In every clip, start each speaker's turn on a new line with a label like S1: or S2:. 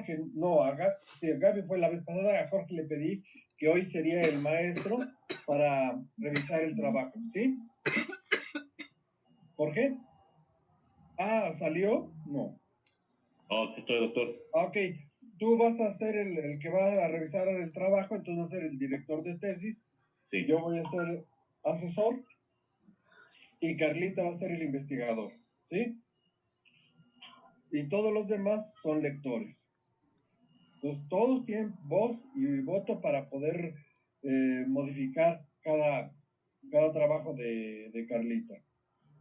S1: Jorge, no, sí, a Gaby fue la vez pasada, a Jorge le pedí que hoy sería el maestro para revisar el trabajo, ¿sí? Jorge. Ah, ¿salió? No.
S2: No, estoy, doctor.
S1: Ok, tú vas a ser el que va a revisar el trabajo, entonces vas a ser el director de tesis.
S2: Sí.
S1: Yo voy a ser asesor y Carlita va a ser el investigador, ¿sí? Y todos los demás son lectores. Entonces todos tienen voz y voto para poder modificar cada trabajo de Carlita.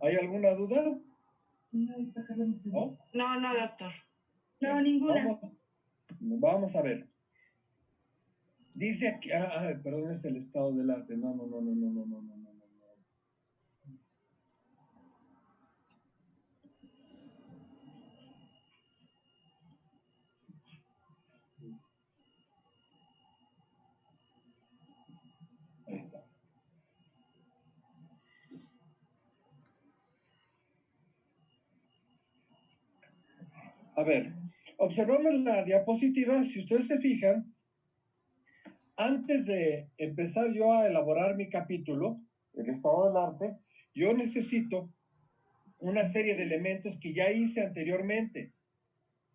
S1: ¿Hay alguna duda?
S3: ¿No? No, doctor.
S4: No, ninguna.
S1: Vamos a ver. Dice aquí, perdón, es el estado del arte. No. Ahí está. A ver, observamos la diapositiva. Si ustedes se fijan, antes de empezar yo a elaborar mi capítulo, el estado del arte, yo necesito una serie de elementos que ya hice anteriormente.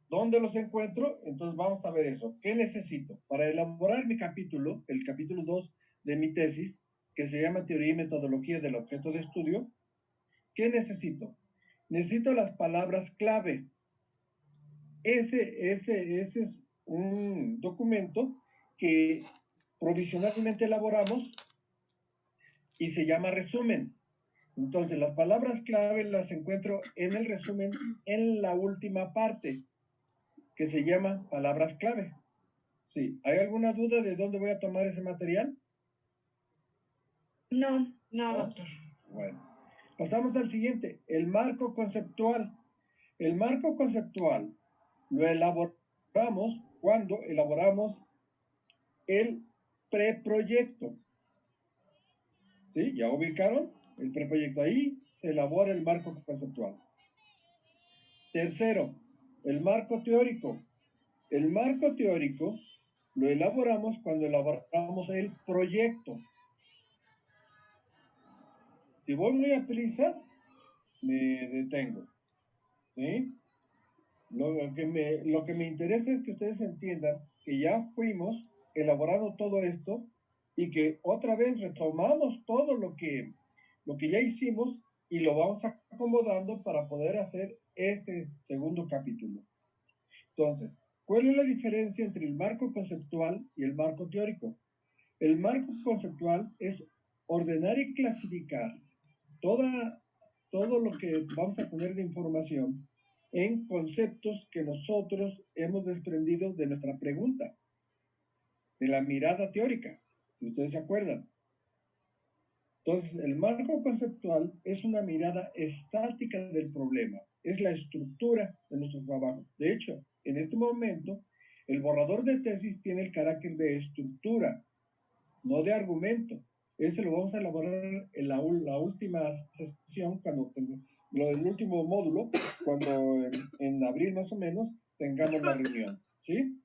S1: ¿Dónde los encuentro? Entonces vamos a ver eso. ¿Qué necesito? Para elaborar mi capítulo, el capítulo 2 de mi tesis, que se llama Teoría y Metodología del Objeto de Estudio, ¿qué necesito? Necesito las palabras clave. Ese es un documento que provisionalmente elaboramos y se llama resumen. Entonces, las palabras clave las encuentro en el resumen en la última parte, que se llama palabras clave. Sí. ¿Hay alguna duda de dónde voy a tomar ese material?
S4: No,
S3: doctor.
S1: Bueno, pasamos al siguiente, el marco conceptual. El marco conceptual lo elaboramos cuando elaboramos el preproyecto. ¿Sí? ¿Ya ubicaron? El preproyecto. Ahí se elabora el marco conceptual. Tercero, el marco teórico. El marco teórico lo elaboramos cuando elaboramos el proyecto. Si voy muy a prisa, me detengo. ¿Sí? Lo que me interesa es que ustedes entiendan que ya fuimos elaborando todo esto y que otra vez retomamos todo lo que ya hicimos y lo vamos acomodando para poder hacer este segundo capítulo. Entonces, ¿cuál es la diferencia entre el marco conceptual y el marco teórico? El marco conceptual es ordenar y clasificar todo lo que vamos a poner de información en conceptos que nosotros hemos desprendido de nuestra pregunta, de la mirada teórica, si ustedes se acuerdan. Entonces, el marco conceptual es una mirada estática del problema, es la estructura de nuestro trabajo. De hecho, en este momento, el borrador de tesis tiene el carácter de estructura, no de argumento. Ese lo vamos a elaborar en la última sesión, cuando lo del último módulo, cuando en abril más o menos tengamos la reunión, ¿sí?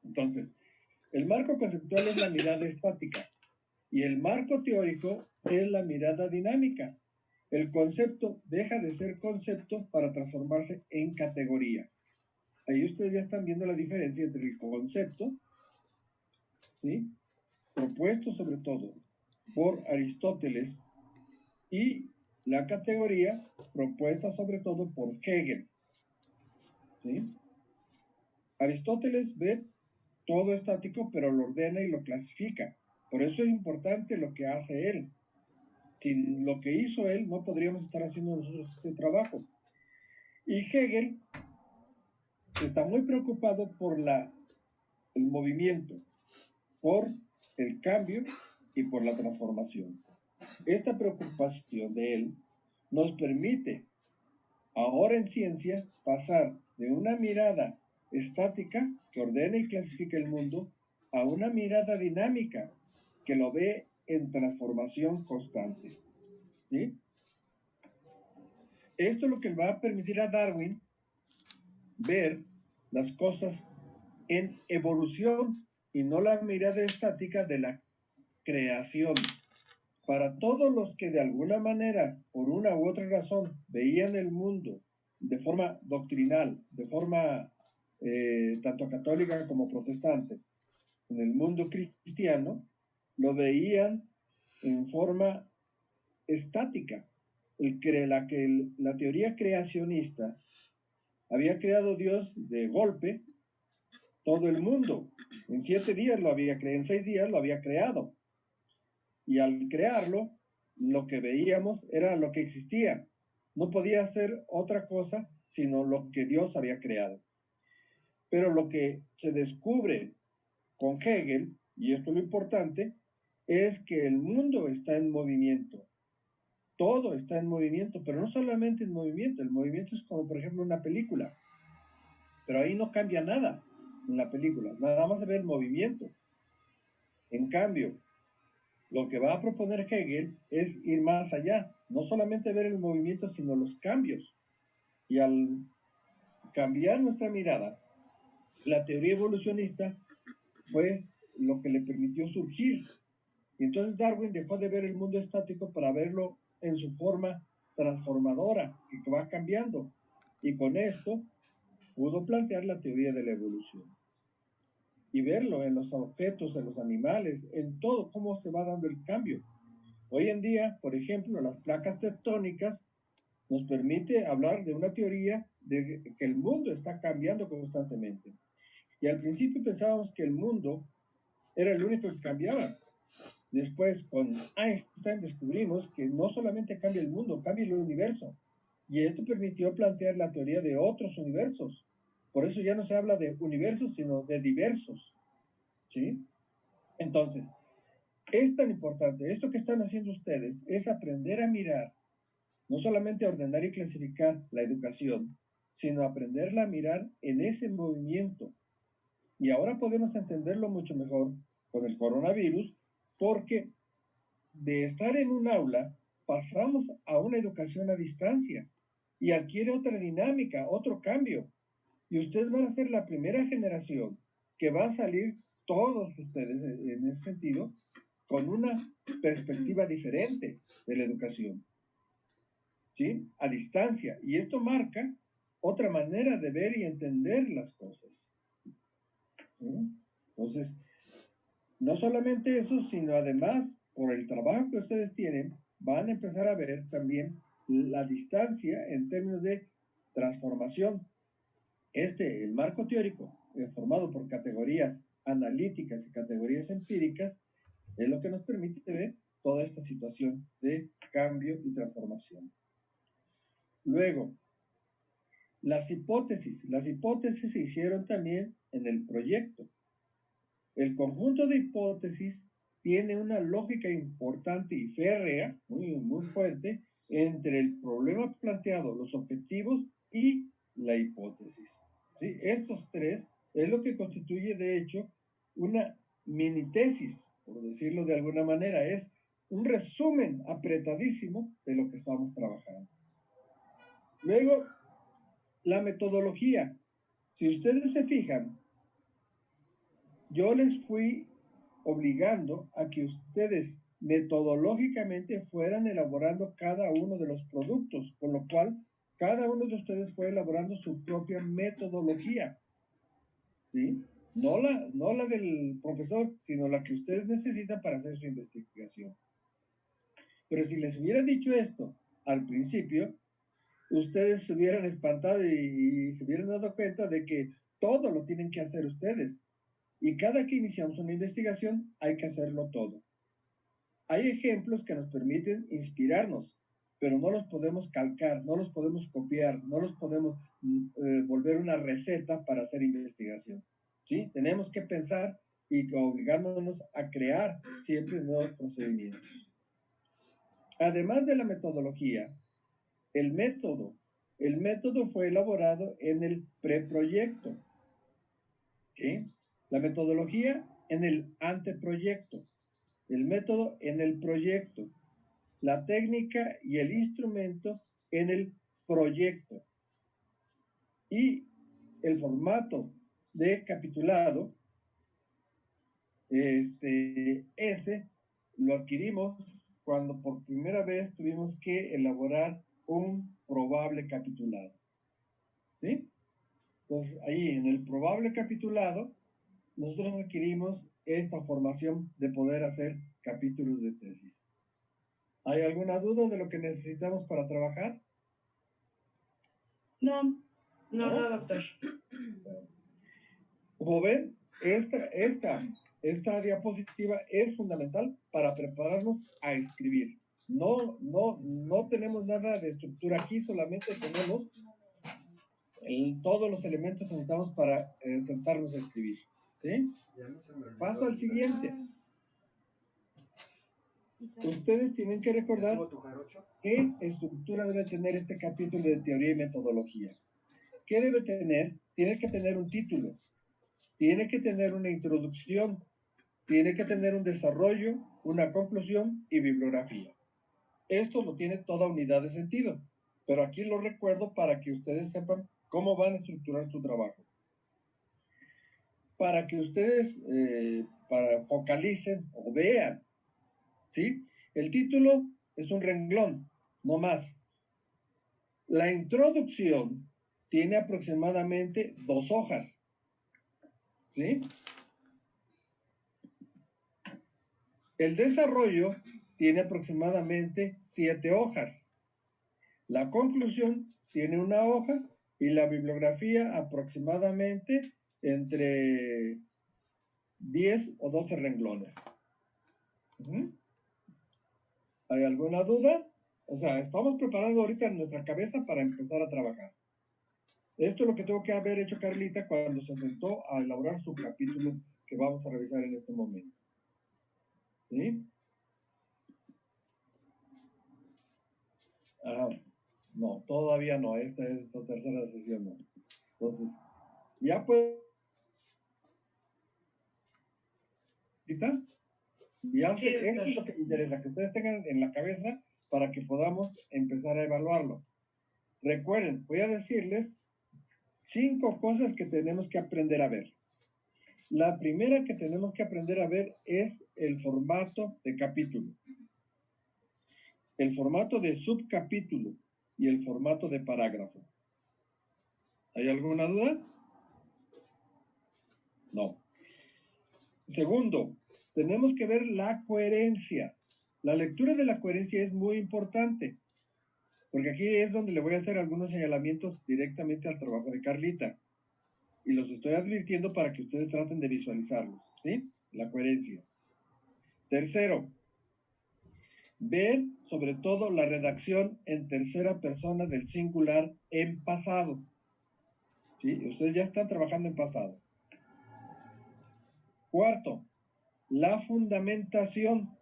S1: Entonces, el marco conceptual es la mirada estática y el marco teórico es la mirada dinámica. El concepto deja de ser concepto para transformarse en categoría. Ahí ustedes ya están viendo la diferencia entre el concepto, ¿sí?, propuesto sobre todo por Aristóteles, y la categoría propuesta sobre todo por Hegel. ¿Sí? Aristóteles ve todo estático, pero lo ordena y lo clasifica. Por eso es importante lo que hace él. Sin lo que hizo él, no podríamos estar haciendo nosotros este trabajo. Y Hegel está muy preocupado por el movimiento, por el cambio y por la transformación. Esta preocupación de él nos permite, ahora en ciencia, pasar de una mirada estática que ordena y clasifica el mundo a una mirada dinámica que lo ve en transformación constante. ¿Sí? Esto es lo que va a permitir a Darwin ver las cosas en evolución y no la mirada estática de la creación. Para todos los que de alguna manera, por una u otra razón, veían el mundo de forma doctrinal, de forma tanto católica como protestante, en el mundo cristiano, lo veían en forma estática. La teoría creacionista había creado Dios de golpe todo el mundo. En 7 días lo había creado, en 6 días lo había creado. Y al crearlo, lo que veíamos era lo que existía. No podía ser otra cosa sino lo que Dios había creado. Pero lo que se descubre con Hegel, y esto es lo importante, es que el mundo está en movimiento. Todo está en movimiento, pero no solamente en movimiento. El movimiento es como, por ejemplo, una película. Pero ahí no cambia nada en la película. Nada más se ve el movimiento. En cambio, lo que va a proponer Hegel es ir más allá. No solamente ver el movimiento, sino los cambios. Y al cambiar nuestra mirada, la teoría evolucionista fue lo que le permitió surgir. Y entonces Darwin dejó de ver el mundo estático para verlo en su forma transformadora, que va cambiando. Y con esto pudo plantear la teoría de la evolución. Y verlo en los objetos, en los animales, en todo, cómo se va dando el cambio. Hoy en día, por ejemplo, las placas tectónicas nos permite hablar de una teoría de que el mundo está cambiando constantemente. Y al principio pensábamos que el mundo era el único que cambiaba. Después, con Einstein descubrimos que no solamente cambia el mundo, cambia el universo. Y esto permitió plantear la teoría de otros universos. Por eso ya no se habla de universos, sino de diversos. ¿Sí? Entonces, es tan importante. Esto que están haciendo ustedes es aprender a mirar, no solamente a ordenar y clasificar la educación, sino aprenderla a mirar en ese movimiento. Y ahora podemos entenderlo mucho mejor con el coronavirus, porque de estar en un aula pasamos a una educación a distancia y adquiere otra dinámica, otro cambio. Y ustedes van a ser la primera generación que va a salir, todos ustedes en ese sentido, con una perspectiva diferente de la educación, ¿sí? A distancia. Y esto marca otra manera de ver y entender las cosas. ¿Sí? Entonces, no solamente eso, sino además, por el trabajo que ustedes tienen, van a empezar a ver también la distancia en términos de transformación. El marco teórico, formado por categorías analíticas y categorías empíricas, es lo que nos permite ver toda esta situación de cambio y transformación. Luego, las hipótesis. Las hipótesis se hicieron también en el proyecto. El conjunto de hipótesis tiene una lógica importante y férrea, muy fuerte, entre el problema planteado, los objetivos y la hipótesis. ¿Sí? Estos tres es lo que constituye, de hecho, una mini tesis, por decirlo de alguna manera. Es un resumen apretadísimo de lo que estamos trabajando. Luego, la metodología. Si ustedes se fijan, yo les fui obligando a que ustedes metodológicamente fueran elaborando cada uno de los productos, con lo cual cada uno de ustedes fue elaborando su propia metodología, ¿sí? No la del profesor, sino la que ustedes necesitan para hacer su investigación. Pero si les hubiera dicho esto al principio, ustedes se hubieran espantado y se hubieran dado cuenta de que todo lo tienen que hacer ustedes. Y cada que iniciamos una investigación hay que hacerlo todo. Hay ejemplos que nos permiten inspirarnos, pero no los podemos calcar, no los podemos copiar, no los podemos volver una receta para hacer investigación. ¿Sí? Tenemos que pensar y obligándonos a crear siempre nuevos procedimientos. Además de la metodología, el método fue elaborado en el preproyecto. ¿Sí? La metodología en el anteproyecto, el método en el proyecto, la técnica y el instrumento en el proyecto. Y el formato de capitulado, ese lo adquirimos cuando por primera vez tuvimos que elaborar un probable capitulado. ¿Sí? Entonces, ahí en el probable capitulado, nosotros adquirimos esta formación de poder hacer capítulos de tesis. ¿Hay alguna duda de lo que necesitamos para trabajar?
S4: No.
S3: No, doctor.
S1: Como ven, esta diapositiva es fundamental para prepararnos a escribir. No tenemos nada de estructura aquí, solamente tenemos todos los elementos que necesitamos para sentarnos a escribir. ¿Sí? Paso al siguiente. Ustedes tienen que recordar qué estructura debe tener este capítulo de teoría y metodología. ¿Qué debe tener? Tiene que tener un título, tiene que tener una introducción, tiene que tener un desarrollo, una conclusión y bibliografía. Esto lo tiene toda unidad de sentido, pero aquí lo recuerdo para que ustedes sepan cómo van a estructurar su trabajo. Para que ustedes focalicen o vean, ¿sí? El título es un renglón, no más. La introducción tiene aproximadamente 2 hojas, ¿sí? El desarrollo tiene aproximadamente 7 hojas. La conclusión tiene 1 hoja y la bibliografía aproximadamente entre 10 o 12 renglones. ¿Hay alguna duda? O sea, estamos preparando ahorita en nuestra cabeza para empezar a trabajar. Esto es lo que tengo que haber hecho Carlita cuando se sentó a elaborar su capítulo que vamos a revisar en este momento. ¿Sí? No, todavía no. Esta es la tercera sesión, no. Entonces, ya puedo. Ya
S3: sí,
S1: esto es lo que me interesa, que ustedes tengan en la cabeza para que podamos empezar a evaluarlo. Recuerden, voy a decirles 5 cosas que tenemos que aprender a ver. La primera que tenemos que aprender a ver es el formato de capítulo, el formato de subcapítulo y el formato de parágrafo. ¿Hay alguna duda? No. Segundo, tenemos que ver la coherencia. La lectura de la coherencia es muy importante, porque aquí es donde le voy a hacer algunos señalamientos directamente al trabajo de Carlita. Y los estoy advirtiendo para que ustedes traten de visualizarlos, ¿sí? La coherencia. Tercero, ver sobre todo la redacción en tercera persona del singular en pasado. ¿Sí? Ustedes ya están trabajando en pasado. Cuarto, la fundamentación.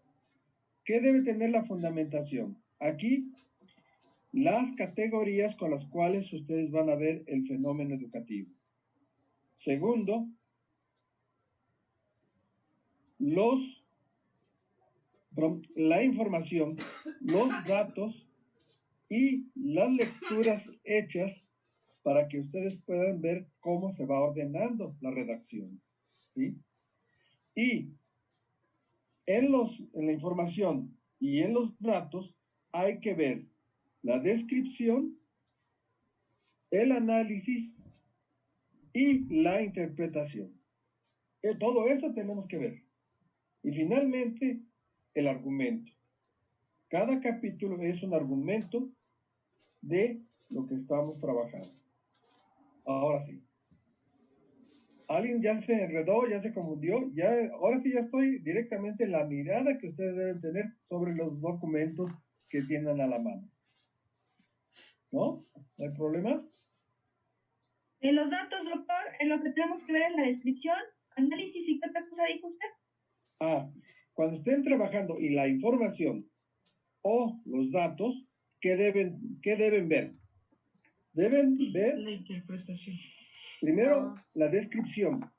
S1: ¿Qué debe tener la fundamentación? Aquí, las categorías con las cuales ustedes van a ver el fenómeno educativo. Segundo, la información, los datos y las lecturas hechas para que ustedes puedan ver cómo se va ordenando la redacción. ¿Sí? Y en la información y en los datos hay que ver la descripción, el análisis y la interpretación. Todo eso tenemos que ver. Y finalmente, el argumento. Cada capítulo es un argumento de lo que estamos trabajando. Ahora sí. Alguien ya se enredó, ya se confundió, ahora sí ya estoy directamente en la mirada que ustedes deben tener sobre los documentos que tienen a la mano. ¿No? ¿No hay problema?
S4: En los datos, doctor, en lo que tenemos que ver es la descripción, análisis y qué otra cosa dijo usted.
S1: Cuando estén trabajando y la información o los datos, ¿qué deben ver? Deben ver
S3: la interpretación.
S1: Primero, la descripción.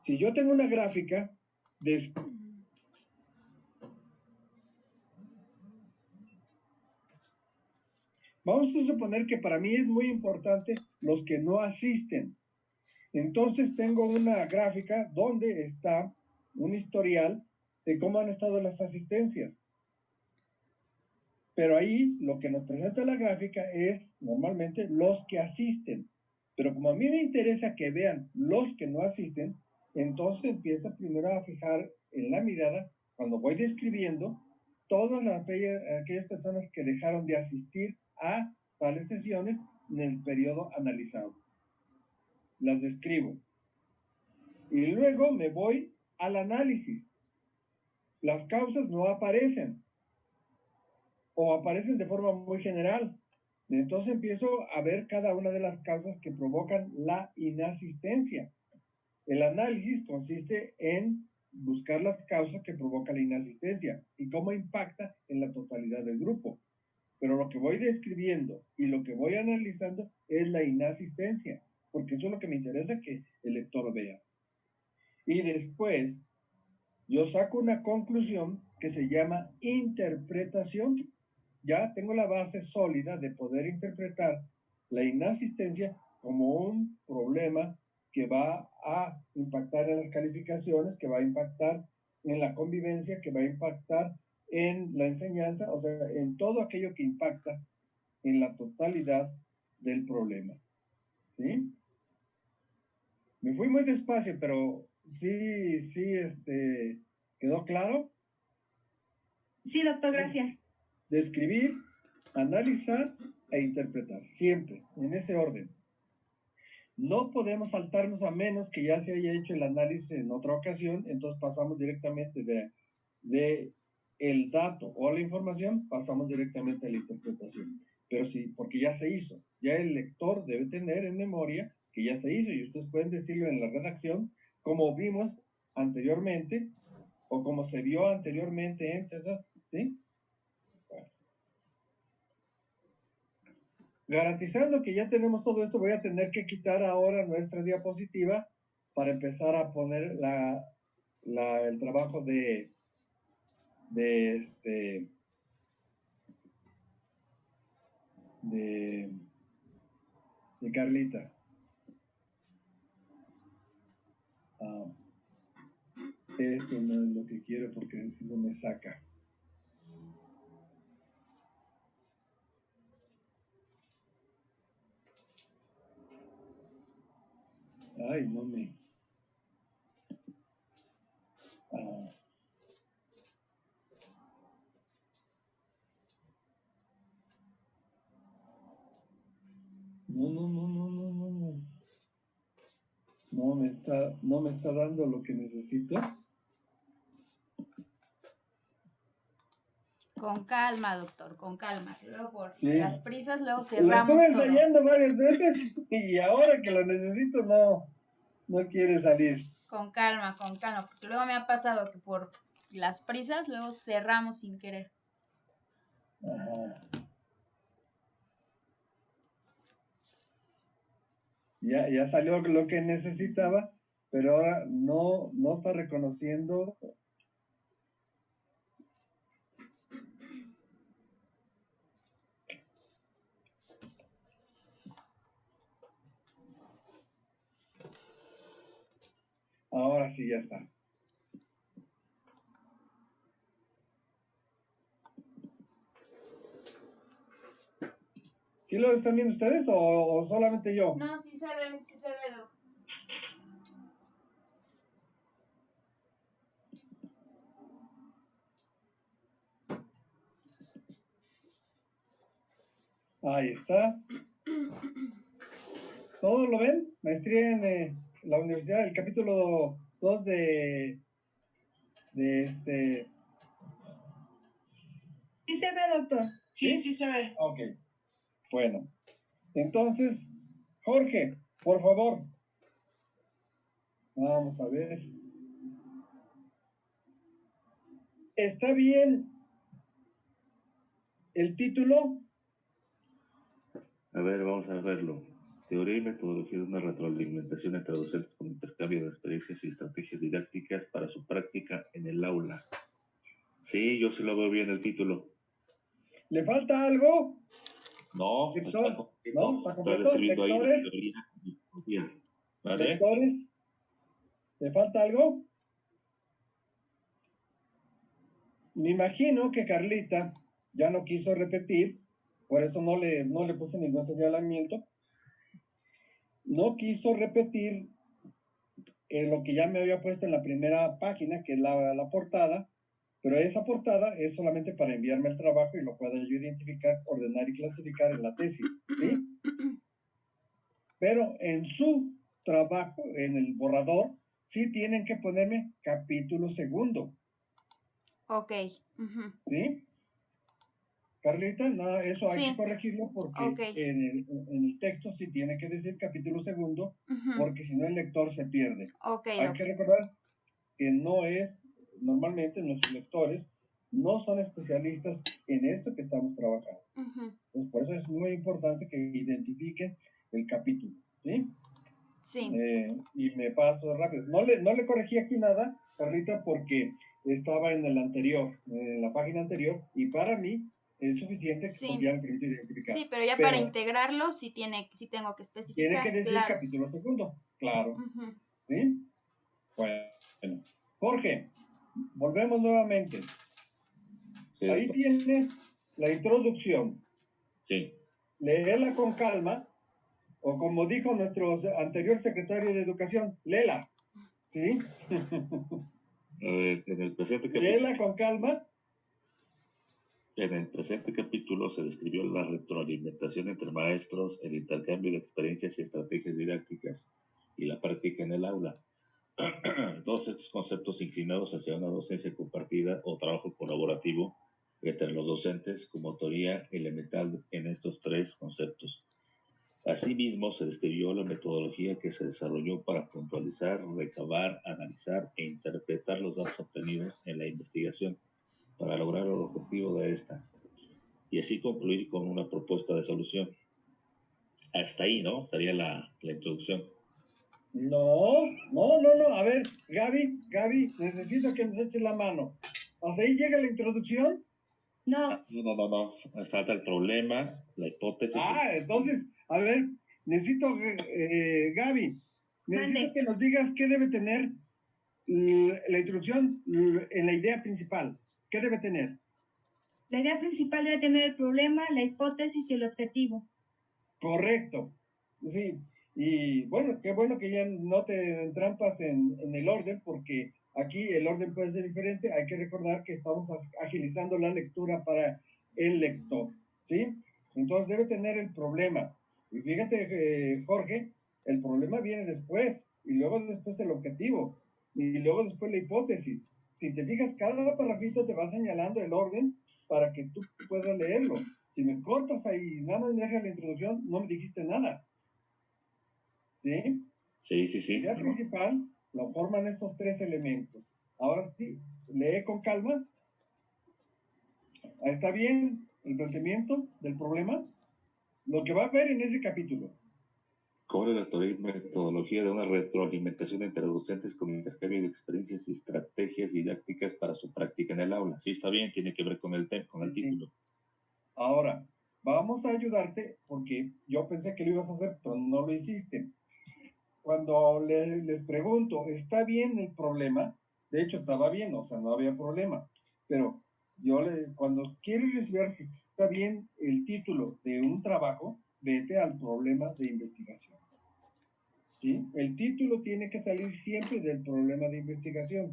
S1: Si yo tengo una gráfica, vamos a suponer que para mí es muy importante los que no asisten. Entonces tengo una gráfica donde está un historial de cómo han estado las asistencias. Pero ahí lo que nos presenta la gráfica es normalmente los que asisten. Pero como a mí me interesa que vean los que no asisten, entonces empiezo primero a fijar en la mirada, cuando voy describiendo, todas aquellas personas que dejaron de asistir a tales sesiones en el periodo analizado. Las describo. Y luego me voy al análisis. Las causas no aparecen o aparecen de forma muy general. Entonces empiezo a ver cada una de las causas que provocan la inasistencia. El análisis consiste en buscar las causas que provocan la inasistencia y cómo impacta en la totalidad del grupo. Pero lo que voy describiendo y lo que voy analizando es la inasistencia, porque eso es lo que me interesa que el lector vea. Y después yo saco una conclusión que se llama interpretación. Ya tengo la base sólida de poder interpretar la inasistencia como un problema que va a impactar en las calificaciones, que va a impactar en la convivencia, que va a impactar en la enseñanza, o sea, en todo aquello que impacta en la totalidad del problema. ¿Sí? Me fui muy despacio, pero sí, ¿quedó claro?
S4: Sí, doctor, gracias.
S1: Describir, analizar e interpretar, siempre, en ese orden. No podemos saltarnos a menos que ya se haya hecho el análisis en otra ocasión, entonces pasamos directamente de el dato o la información, pasamos directamente a la interpretación. Pero sí, porque ya se hizo, ya el lector debe tener en memoria que ya se hizo y ustedes pueden decirlo en la redacción, como vimos anteriormente o como se vio anteriormente, entonces, ¿sí? Garantizando que ya tenemos todo esto, voy a tener que quitar ahora nuestra diapositiva para empezar a poner el trabajo de Carlita. Esto no es lo que quiero porque si no me saca. Ay, no me... No. No me está dando lo que necesito.
S5: Con calma, doctor, con calma. Luego por
S1: Sí.
S5: las prisas, luego
S1: Lo
S5: cerramos
S1: estuve
S5: todo.
S1: ensayando varias veces y ahora que lo necesito no quiere salir.
S5: Con calma, porque luego me ha pasado que por las prisas luego cerramos sin querer.
S1: Ajá. Ya salió lo que necesitaba, pero ahora no está reconociendo. Ahora sí ya está. ¿Sí lo están viendo ustedes o solamente yo?
S5: No, sí se ve, doc.
S1: Ahí está. ¿Todos lo ven? Maestría en la universidad, el capítulo 2 de este...
S4: Sí se ve, doctor.
S3: Sí se ve.
S1: Ok. Bueno. Entonces, Jorge, por favor. Vamos a ver. ¿Está bien el título?
S2: A ver, vamos a verlo. Teoría y metodología de una retroalimentación entre docentes con intercambio de experiencias y estrategias didácticas para su práctica en el aula. Sí, yo sí lo veo bien el título.
S1: ¿Le falta algo?
S2: No,
S1: Lector,
S2: está completo.
S1: ¿no? ¿Está
S2: Estoy
S1: completo?
S2: describiendo ahí la
S1: ¿Lectores?
S2: teoría y metodología. ¿Vale?
S1: Lectores, ¿te falta algo? Me imagino que Carlita ya no quiso repetir, por eso no le puse ningún señalamiento. No quiso repetir lo que ya me había puesto en la primera página, que es la portada, pero esa portada es solamente para enviarme el trabajo y lo pueda yo identificar, ordenar y clasificar en la tesis, ¿sí? Pero en su trabajo, en el borrador, sí tienen que ponerme capítulo segundo.
S5: Ok.
S1: ¿Sí? Carlita, no, eso hay
S5: Sí.
S1: que corregirlo porque
S5: Ok.
S1: en el texto sí tiene que decir capítulo segundo, porque si no el lector se pierde.
S5: Ok,
S1: Hay que recordar que normalmente nuestros lectores no son especialistas en esto que estamos trabajando. Entonces, por eso es muy importante que identifiquen el capítulo, ¿sí?
S5: Sí.
S1: Y me paso rápido. No le corregí aquí nada, Carlita, porque estaba en el anterior, en la página anterior, y para mí es suficiente
S5: Sí.
S1: porque ya me permite identificar.
S5: Sí, pero ya para integrarlo sí tengo que especificar.
S1: Tiene que decir
S5: claro.
S1: capítulo segundo, claro. ¿Sí? Bueno, Jorge, volvemos nuevamente.
S2: Sí,
S1: Ahí tienes la introducción.
S2: Sí.
S1: Léela con calma, o como dijo nuestro anterior secretario de Educación, léela. ¿Sí?
S2: En el presente
S1: Léela con calma.
S2: En el presente capítulo se describió la retroalimentación entre maestros, el intercambio de experiencias y estrategias didácticas y la práctica en el aula. Todos estos conceptos inclinados hacia una docencia compartida o trabajo colaborativo entre los docentes como autoría elemental en estos tres conceptos. Asimismo, se describió la metodología que se desarrolló para puntualizar, recabar, analizar e interpretar los datos obtenidos en la investigación para lograr el objetivo de esta y así concluir con una propuesta de solución. Hasta ahí, ¿no? Estaría la introducción.
S1: No. A ver, Gaby, necesito que nos eches la mano. ¿Hasta ahí llega la introducción?
S4: No.
S2: No. Falta el problema, la hipótesis.
S1: Entonces, a ver, necesito, Gaby, necesito que nos digas qué debe tener la introducción en la idea principal. ¿Qué debe tener?
S4: La idea principal debe tener el problema, la hipótesis y el objetivo.
S1: Correcto. Sí. Y bueno, qué bueno que ya no te entrampas en el orden, porque aquí el orden puede ser diferente. Hay que recordar que estamos agilizando la lectura para el lector, ¿sí? Entonces debe tener el problema. Y fíjate, Jorge, el problema viene después, y luego después el objetivo, y luego después la hipótesis. Si te fijas, cada parrafito te va señalando el orden para que tú puedas leerlo. Si me cortas ahí, nada más me dejas la introducción, no me dijiste nada. ¿Sí?
S2: Sí.
S1: La idea principal lo forman estos tres elementos. Ahora sí, lee con calma. ¿Está bien el planteamiento del problema? Lo que va a ver en ese capítulo.
S2: Con la teoría y metodología de una retroalimentación entre docentes con intercambio de experiencias y estrategias didácticas para su práctica en el aula. Sí, está bien, tiene que ver con el título.
S1: Ahora, vamos a ayudarte porque yo pensé que lo ibas a hacer, pero no lo hiciste. Cuando les pregunto, ¿está bien el problema? De hecho, estaba bien, o sea, no había problema. Pero cuando quieres ver si está bien el título de un trabajo, vete al problema de investigación. ¿Sí? El título tiene que salir siempre del problema de investigación.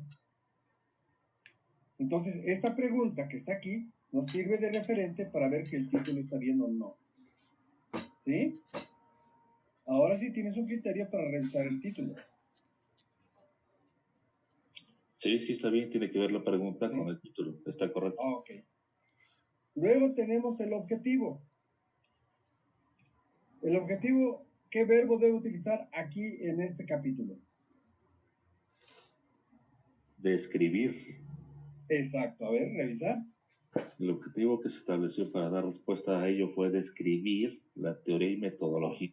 S1: Entonces, esta pregunta que está aquí nos sirve de referente para ver si el título está bien o no. ¿Sí? Ahora sí tienes un criterio para revisar el título.
S2: Sí, está bien, tiene que ver la pregunta con el título, está correcto.
S1: Ok. Luego tenemos el objetivo. El objetivo, ¿qué verbo debo utilizar aquí en este capítulo?
S2: Describir.
S1: Exacto, a ver, revisar.
S2: El objetivo que se estableció para dar respuesta a ello fue describir la teoría y metodología.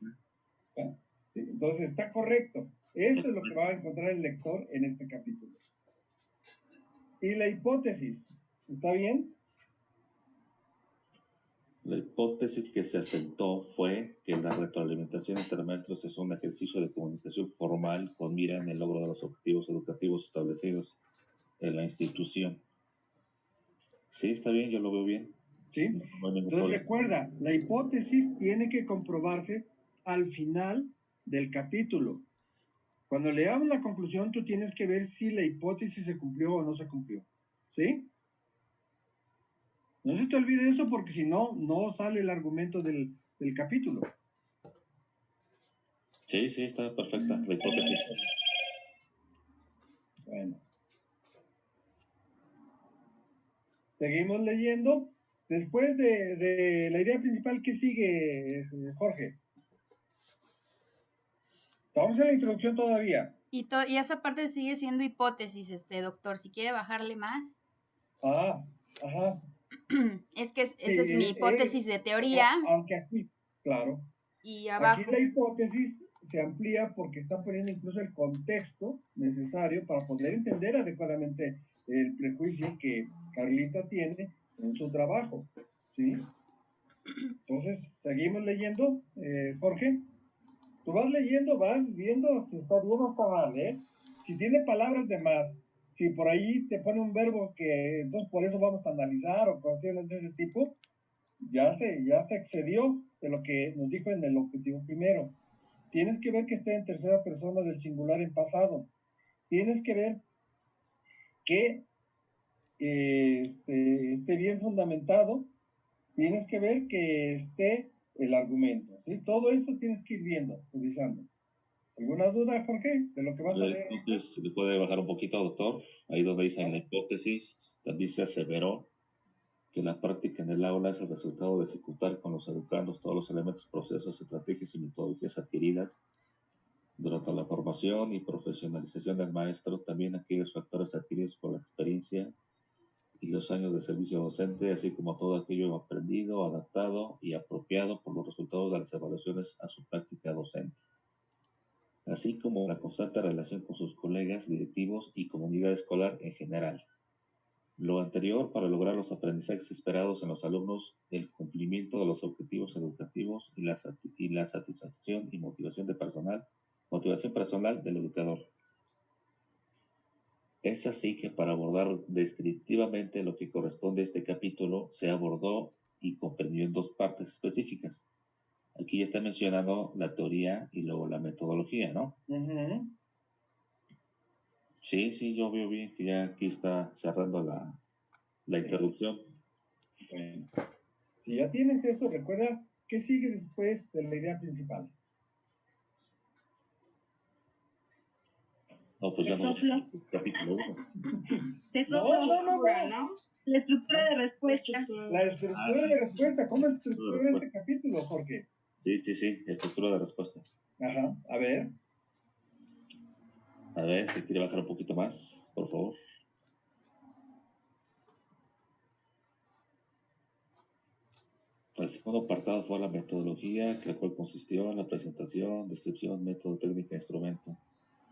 S1: ¿Sí? Entonces está correcto. Eso es lo que va a encontrar el lector en este capítulo. Y la hipótesis, ¿está bien?
S2: La hipótesis que se asentó fue que la retroalimentación entre maestros es un ejercicio de comunicación formal con mira en el logro de los objetivos educativos establecidos en la institución. Sí, está bien, yo lo veo bien.
S1: ¿Sí?
S2: No hay ningún
S1: Entonces
S2: problema.
S1: recuerda, la hipótesis tiene que comprobarse al final del capítulo. Cuando leamos la conclusión, tú tienes que ver si la hipótesis se cumplió o no se cumplió. ¿Sí? No se te olvide eso porque si no, no sale el argumento del capítulo.
S2: Sí, sí, está perfecta la hipótesis.
S1: Bueno. Seguimos leyendo. Después de la idea principal, ¿qué sigue, Jorge? Estamos en la introducción todavía.
S5: Y esa parte sigue siendo hipótesis, doctor. Si quiere bajarle más.
S1: Ah, ajá.
S5: Es que
S1: Sí,
S5: esa es mi hipótesis de teoría.
S1: aunque aquí, claro.
S5: Y
S1: Aquí
S5: abajo.
S1: la hipótesis se amplía porque está poniendo incluso el contexto necesario para poder entender adecuadamente el prejuicio que Carlita tiene en su trabajo. ¿Sí? Entonces, seguimos leyendo, Jorge. Tú vas leyendo, vas viendo si está bien o está mal, ¿eh? Si tiene palabras de más, si por ahí te pone un verbo que entonces por eso vamos a analizar o cuestiones de ese tipo, ya se excedió de lo que nos dijo en el objetivo primero. Tienes que ver que esté en tercera persona del singular en pasado. Tienes que ver que esté bien fundamentado. Tienes que ver que esté el argumento, ¿sí? Todo eso tienes que ir viendo, revisando. ¿Alguna duda, Jorge, de lo que vas a leer?
S2: Entonces, ¿se le puede bajar un poquito, doctor? Ahí donde dice en la hipótesis, también se aseveró que la práctica en el aula es el resultado de ejecutar con los educandos todos los elementos, procesos, estrategias y metodologías adquiridas durante la formación y profesionalización del maestro, también aquellos factores adquiridos por la experiencia y los años de servicio docente, así como todo aquello aprendido, adaptado y apropiado por los resultados de las evaluaciones a su práctica docente, así como la constante relación con sus colegas, directivos y comunidad escolar en general. Lo anterior para lograr los aprendizajes esperados en los alumnos, el cumplimiento de los objetivos educativos y la satisfacción y motivación personal del educador. Es así que para abordar descriptivamente lo que corresponde a este capítulo, se abordó y comprendió en dos partes específicas. Aquí ya está mencionando la teoría y luego la metodología, ¿no?
S1: Uh-huh.
S2: Sí, sí, yo veo bien que ya aquí está cerrando la introducción.
S1: Bueno, si ya tienes esto, recuerda qué sigue después de la idea principal.
S2: No, pues ya no. Capítulo 1.
S4: Te soplo, ¿no? La estructura de respuesta.
S1: La estructura de respuesta. ¿Cómo estructura ese capítulo, Jorge?
S2: Sí, sí, sí, estructura de respuesta.
S1: Ajá, a ver.
S2: A ver, si quiere bajar un poquito más, por favor. El segundo apartado fue la metodología, que la cual consistió en la presentación, descripción, método, técnica, instrumento.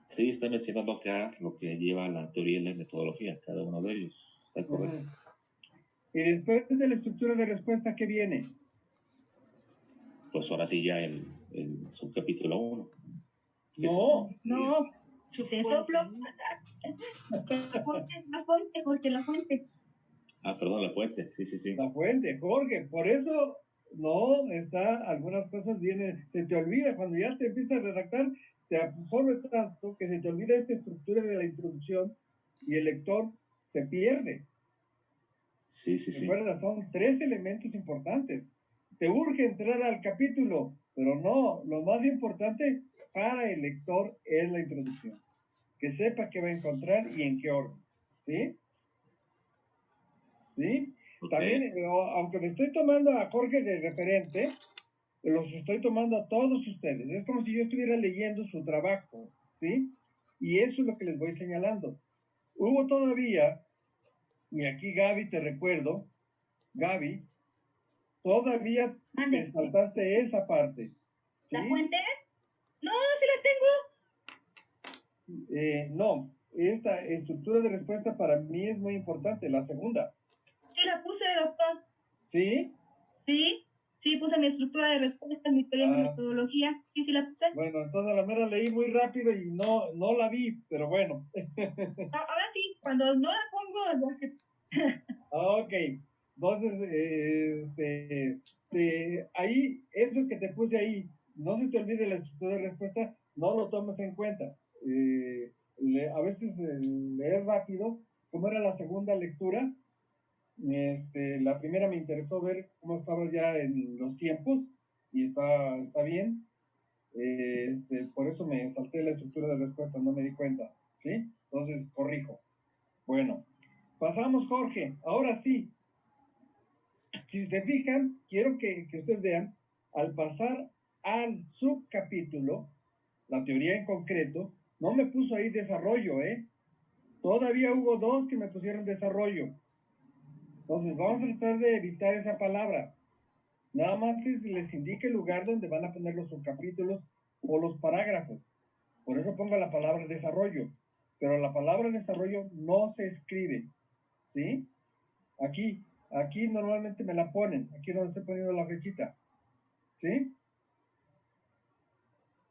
S2: Sí, está mencionando acá lo que lleva la teoría y la metodología, cada uno de ellos. Está correcto.
S1: Uh-huh. Y después de la estructura de respuesta, ¿qué viene?
S2: Pues ahora sí ya el subcapítulo 1.
S1: No.
S4: Te soplo. La fuente, Jorge, la fuente.
S2: Ah, perdón, la fuente. Sí, sí, sí.
S1: La fuente, Jorge. Por eso no está, algunas cosas vienen, se te olvida cuando ya te empiezas a redactar, te absorbe tanto que se te olvida esta estructura de la introducción y el lector se pierde.
S2: Sí, sí, sí.
S1: Recuerda, son 3 elementos importantes. Te urge entrar al capítulo, pero no, lo más importante para el lector es la introducción. Que sepa qué va a encontrar y en qué orden. ¿Sí? ¿Sí?
S2: Okay.
S1: También, aunque me estoy tomando a Jorge de referente, los estoy tomando a todos ustedes. Es como si yo estuviera leyendo su trabajo, ¿sí? Y eso es lo que les voy señalando. Hubo todavía, y aquí Gaby te recuerdo, Gaby, todavía te saltaste esa parte. ¿Sí?
S4: ¿La fuente? No, sí la tengo.
S1: No, esta estructura de respuesta para mí es muy importante, la segunda.
S4: Sí la puse, doctor.
S1: ¿Sí?
S4: Sí, sí, puse mi estructura de respuestas, mi teoría y mi
S1: Ah,
S4: metodología. Sí, sí la puse.
S1: bueno, entonces a la mera leí muy rápido y no la vi, pero bueno.
S4: Ahora sí, cuando no la pongo, ya sé.
S1: Ok, entonces, ahí, eso que te puse ahí, no se te olvide la estructura de respuesta, no lo tomes en cuenta. A veces leer rápido, como era la segunda lectura, la primera me interesó ver cómo estabas ya en los tiempos y está bien. Por eso me salté la estructura de respuesta, no me di cuenta, ¿sí? Entonces, corrijo. Bueno, pasamos, Jorge. Ahora sí, si se fijan, quiero que ustedes vean, al pasar al subcapítulo, la teoría en concreto, no me puso ahí desarrollo, ¿eh? Todavía hubo dos que me pusieron desarrollo. Entonces, vamos a tratar de evitar esa palabra. Nada más les indica el lugar donde van a poner los subcapítulos o los parágrafos. Por eso pongo la palabra desarrollo. Pero la palabra desarrollo no se escribe, ¿sí? Aquí normalmente me la ponen, aquí donde estoy poniendo la flechita, ¿sí?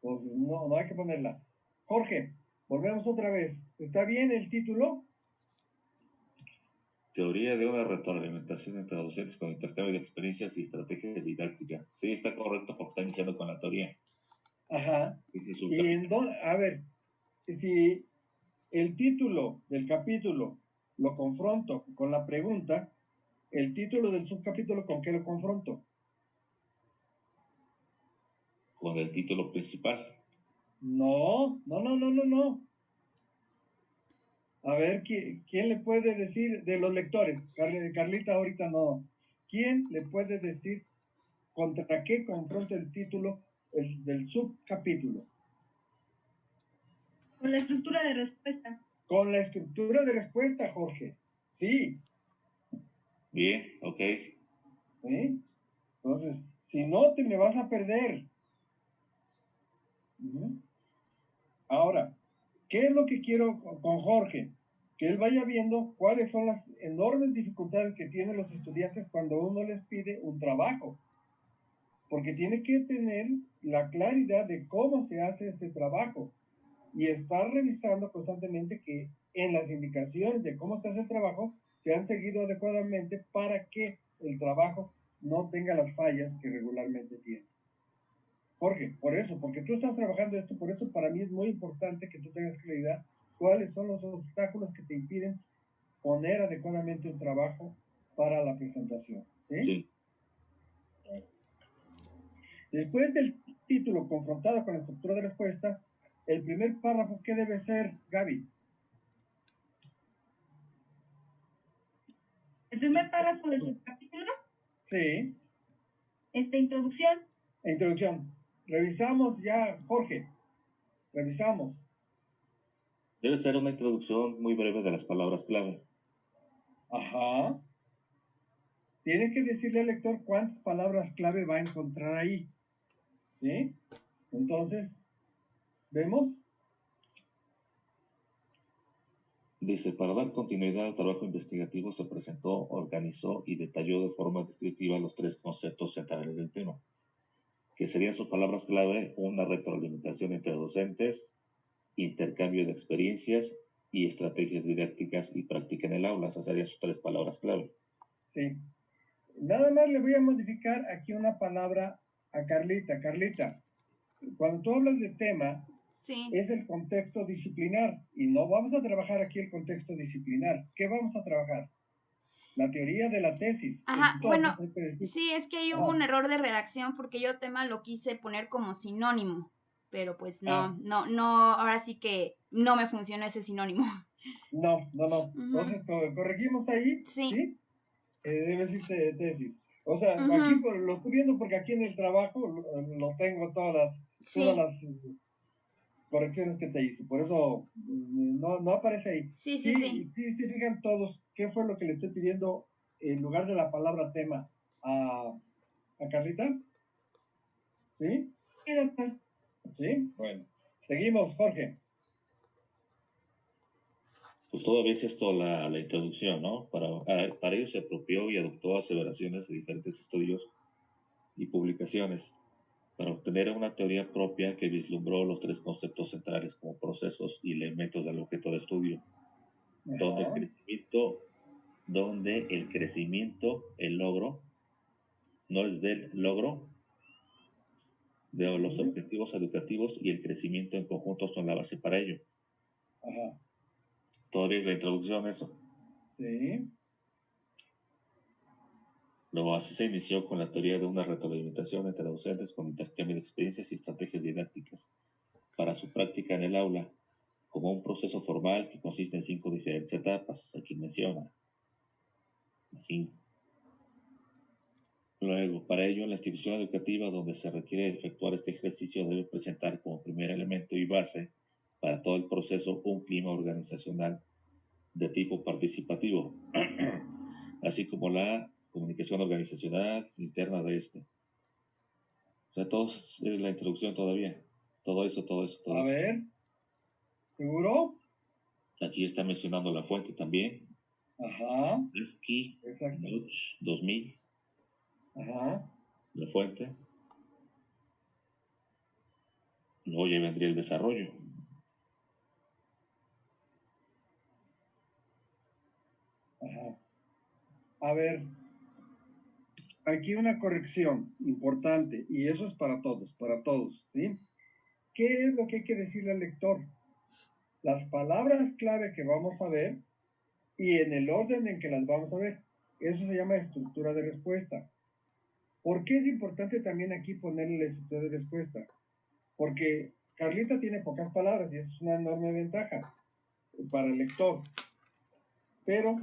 S1: Entonces no hay que ponerla. Jorge, volvemos otra vez. ¿Está bien el título?
S2: Teoría de una retroalimentación entre docentes con intercambio de experiencias y estrategias didácticas. Sí, está correcto porque está iniciando con la teoría.
S1: Ajá.
S2: Ese es un
S1: Y a ver, si el título del capítulo lo confronto con la pregunta, el título del subcapítulo, ¿con qué lo confronto?
S2: con el título principal.
S1: No. A ver, ¿quién le puede decir de los lectores? Carlita ahorita no. ¿Quién le puede decir contra qué confronta el título del subcapítulo?
S4: Con la estructura de respuesta.
S1: Con la estructura de respuesta, Jorge. Sí,
S2: Bien, ok.
S1: ¿sí? Entonces, si no, te me vas a perder. Uh-huh. Ahora, ¿qué es lo que quiero con Jorge? Que él vaya viendo cuáles son las enormes dificultades que tienen los estudiantes cuando uno les pide un trabajo. Porque tiene que tener la claridad de cómo se hace ese trabajo y estar revisando constantemente que en las indicaciones de cómo se hace el trabajo se han seguido adecuadamente para que el trabajo no tenga las fallas que regularmente tiene. Jorge, por eso, porque tú estás trabajando esto, por eso para mí es muy importante que tú tengas claridad cuáles son los obstáculos que te impiden poner adecuadamente un trabajo para la presentación. ¿Sí?
S2: Sí.
S1: Después del título confrontado con la estructura de respuesta, el primer párrafo, ¿qué debe ser, Gaby?
S4: El primer párrafo del subcapítulo,
S1: Sí,
S4: introducción.
S1: introducción. Revisamos ya, Jorge, revisamos.
S2: Debe ser una introducción muy breve de las palabras clave.
S1: Ajá. Tiene que decirle al lector cuántas palabras clave va a encontrar ahí. ¿Sí? Entonces, ¿vemos?
S2: Dice, para dar continuidad al trabajo investigativo se presentó, organizó y detalló de forma descriptiva los tres conceptos centrales del tema, que serían sus palabras clave: una retroalimentación entre docentes, intercambio de experiencias y estrategias didácticas y práctica en el aula. Esas serían sus tres palabras clave.
S1: Sí. Nada más le voy a modificar aquí una palabra a Carlita. Carlita, cuando tú hablas de tema,
S5: Sí.
S1: es el contexto disciplinar y no vamos a trabajar aquí el contexto disciplinar. ¿Qué vamos a trabajar? La teoría de la tesis.
S5: Ajá,
S1: Entonces,
S5: bueno, sí, es que ahí hubo
S1: ajá.
S5: un error de redacción porque yo tema lo quise poner como sinónimo, pero pues no, ahora sí que no me funcionó ese sinónimo.
S1: No.
S5: Ujú.
S1: Entonces, corregimos ahí,
S5: Sí.
S1: ¿sí? Debe decirte tesis. O sea, aquí
S5: Ujú.
S1: lo estoy viendo porque aquí en el trabajo lo tengo todas
S5: Sí,
S1: las correcciones que te hice. Por eso no aparece ahí.
S5: sí, sí, sí.
S1: Sí, se fijan todos qué fue lo que le estoy pidiendo en lugar de la palabra tema a Carlita. ¿Sí?
S4: Sí, doctor.
S1: ¿Sí? Bueno. Seguimos, Jorge.
S2: Pues todavía es esto la introducción, ¿no? Para ello se apropió y adoptó aseveraciones de diferentes estudios y publicaciones para obtener una teoría propia que vislumbró los tres conceptos centrales como procesos y elementos del objeto de estudio, donde el crecimiento, el logro, no es del logro, de los objetivos educativos y el crecimiento en conjunto son la base para ello.
S1: Ajá.
S2: Todavía es la introducción eso.
S1: Sí.
S2: Luego así se inició con la teoría de una retroalimentación entre docentes con intercambio de experiencias y estrategias didácticas para su práctica en el aula, como un proceso formal que consiste en 5 diferentes etapas, aquí menciona. 5. Luego, para ello, en la institución educativa donde se requiere efectuar este ejercicio debe presentar como primer elemento y base para todo el proceso un clima organizacional de tipo participativo, así como la comunicación organizacional interna de este. O sea, todo es la introducción todavía. Todo eso.
S1: A ver. ¿Seguro?
S2: Aquí está mencionando la fuente también.
S1: Ajá.
S2: ASCII,
S1: Exacto.
S2: 2000.
S1: Ajá.
S2: La fuente. Luego ya vendría el desarrollo.
S1: Ajá. A ver, aquí una corrección importante, y eso es para todos, ¿sí? ¿Qué es lo que hay que decirle al lector? Las palabras clave que vamos a ver y en el orden en que las vamos a ver. Eso se llama estructura de respuesta. ¿Por qué es importante también aquí ponerle la estructura de respuesta? Porque Carlita tiene pocas palabras y eso es una enorme ventaja para el lector. Pero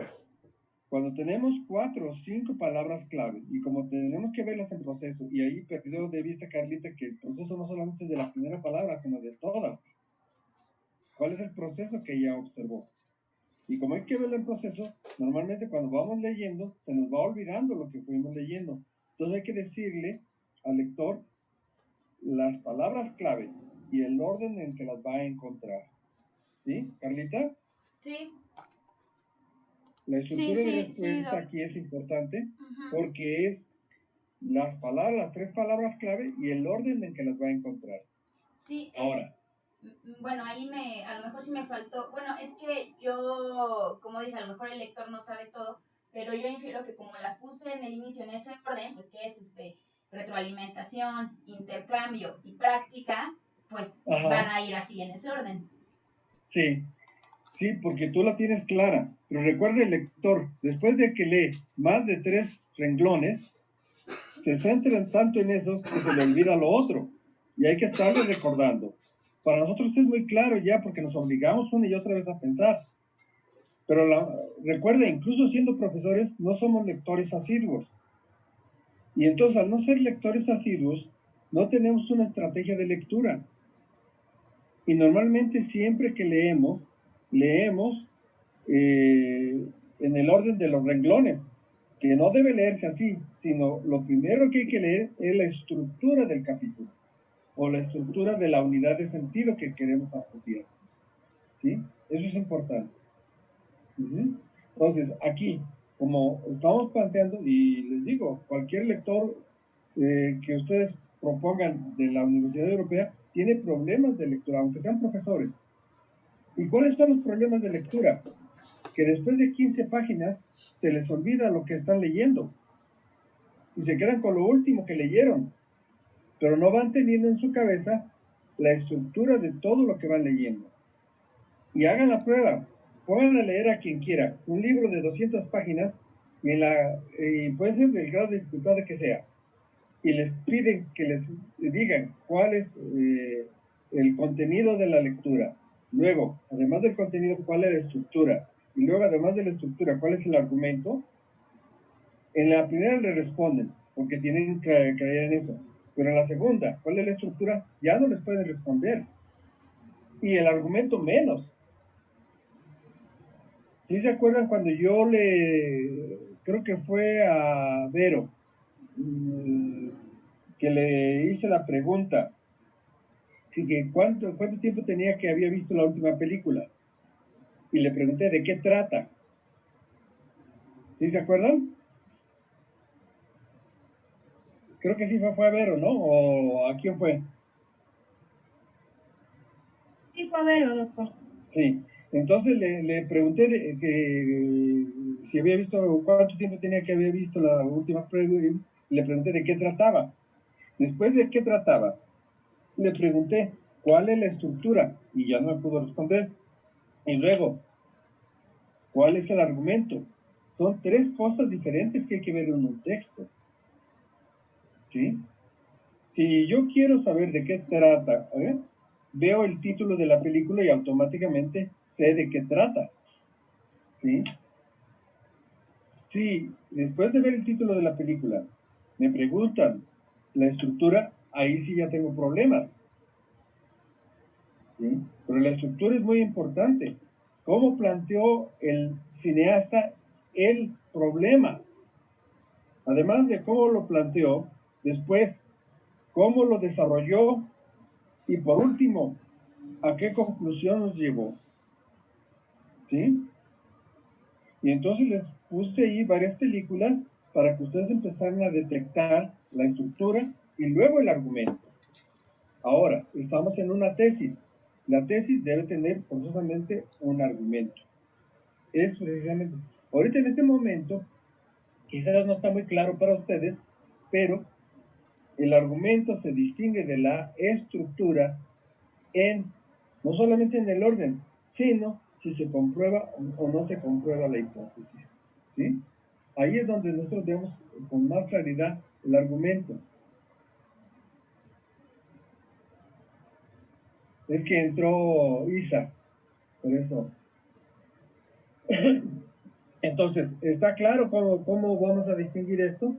S1: cuando tenemos 4 o 5 palabras clave y como tenemos que verlas en proceso, y ahí perdió de vista Carlita que el proceso no solamente es de la primera palabra, sino de todas. ¿Cuál es el proceso que ella observó? Y como hay que verlo en proceso, normalmente cuando vamos leyendo, se nos va olvidando lo que fuimos leyendo. Entonces hay que decirle al lector las palabras clave y el orden en que las va a encontrar. ¿Sí, Carlita?
S5: Sí.
S1: La estructura de
S5: Sí,
S1: respuesta
S5: Doc.
S1: aquí es importante
S5: Ujú.
S1: porque es las palabras, las 3 palabras clave y el orden en que las va a encontrar.
S5: Sí,
S1: Ahora.
S5: Bueno, ahí a lo mejor sí me faltó. Bueno, es que yo, como dice, a lo mejor el lector no sabe todo, pero yo infiero que como las puse en el inicio en ese orden, pues que es retroalimentación, intercambio y práctica, pues
S1: Ajá.
S5: van a ir así en ese orden.
S1: Sí, sí, porque tú la tienes clara. Pero recuerde el lector, después de que lee más de 3 renglones, se centran tanto en esos que se le olvida lo otro. Y hay que estarle recordando. Para nosotros es muy claro ya porque nos obligamos una y otra vez a pensar. Pero recuerda, incluso siendo profesores, no somos lectores asiduos. Y entonces, al no ser lectores asiduos, no tenemos una estrategia de lectura. Y normalmente siempre que leemos en el orden de los renglones, que no debe leerse así, sino lo primero que hay que leer es la estructura del capítulo o la estructura de la unidad de sentido que queremos apropiarnos. ¿Sí? Eso es importante. Entonces, aquí, como estamos planteando, y les digo, cualquier lector que ustedes propongan de la Universidad Europea tiene problemas de lectura, aunque sean profesores. ¿Y cuáles son los problemas de lectura? Que después de 15 páginas se les olvida lo que están leyendo y se quedan con lo último que leyeron, pero no van teniendo en su cabeza la estructura de todo lo que van leyendo. Y hagan la prueba, pongan a leer a quien quiera un libro de 200 páginas y puede ser del grado de dificultad que sea, y les piden que les digan cuál es el contenido de la lectura. Luego, además del contenido, cuál es la estructura. Y luego, además de la estructura, cuál es el argumento. En la primera le responden, porque tienen que creer en eso. Pero en la segunda, ¿cuál es la estructura? Ya no les pueden responder. Y el argumento menos. ¿Sí se acuerdan cuando yo creo que fue a Vero, que le hice la pregunta, que cuánto tiempo tenía que había visto la última película? Y le pregunté, ¿de qué trata? ¿Sí se acuerdan? Creo que sí fue a Vero, ¿no? ¿O a quién fue?
S4: Sí, fue a ver, doctor.
S1: Sí. Entonces le pregunté si había visto, cuánto tiempo tenía que había visto la última pregunta, y le pregunté de qué trataba. Después de qué trataba, le pregunté cuál es la estructura y ya no me pudo responder. Y luego, ¿cuál es el argumento? Son tres cosas diferentes que hay que ver en un texto. ¿Sí? Si yo quiero saber de qué trata, veo el título de la película y automáticamente sé de qué trata. ¿Sí? Si después de ver el título de la película me preguntan la estructura, ahí sí ya tengo problemas. ¿Sí? Pero la estructura es muy importante. ¿Cómo planteó el cineasta el problema? Además de cómo lo planteó, después cómo lo desarrolló y por último, a qué conclusión nos llevó. ¿Sí? Y entonces les puse ahí varias películas para que ustedes empezaran a detectar la estructura y luego el argumento. Ahora, estamos en una tesis. La tesis debe tener forzosamente un argumento. Es precisamente, ahorita en este momento, quizás no está muy claro para ustedes, pero el argumento se distingue de la estructura no solamente en el orden, sino si se comprueba o no se comprueba la hipótesis. ¿Sí? Ahí es donde nosotros vemos con más claridad el argumento. Es que entró Isa, por eso. Entonces, ¿está claro cómo vamos a distinguir esto?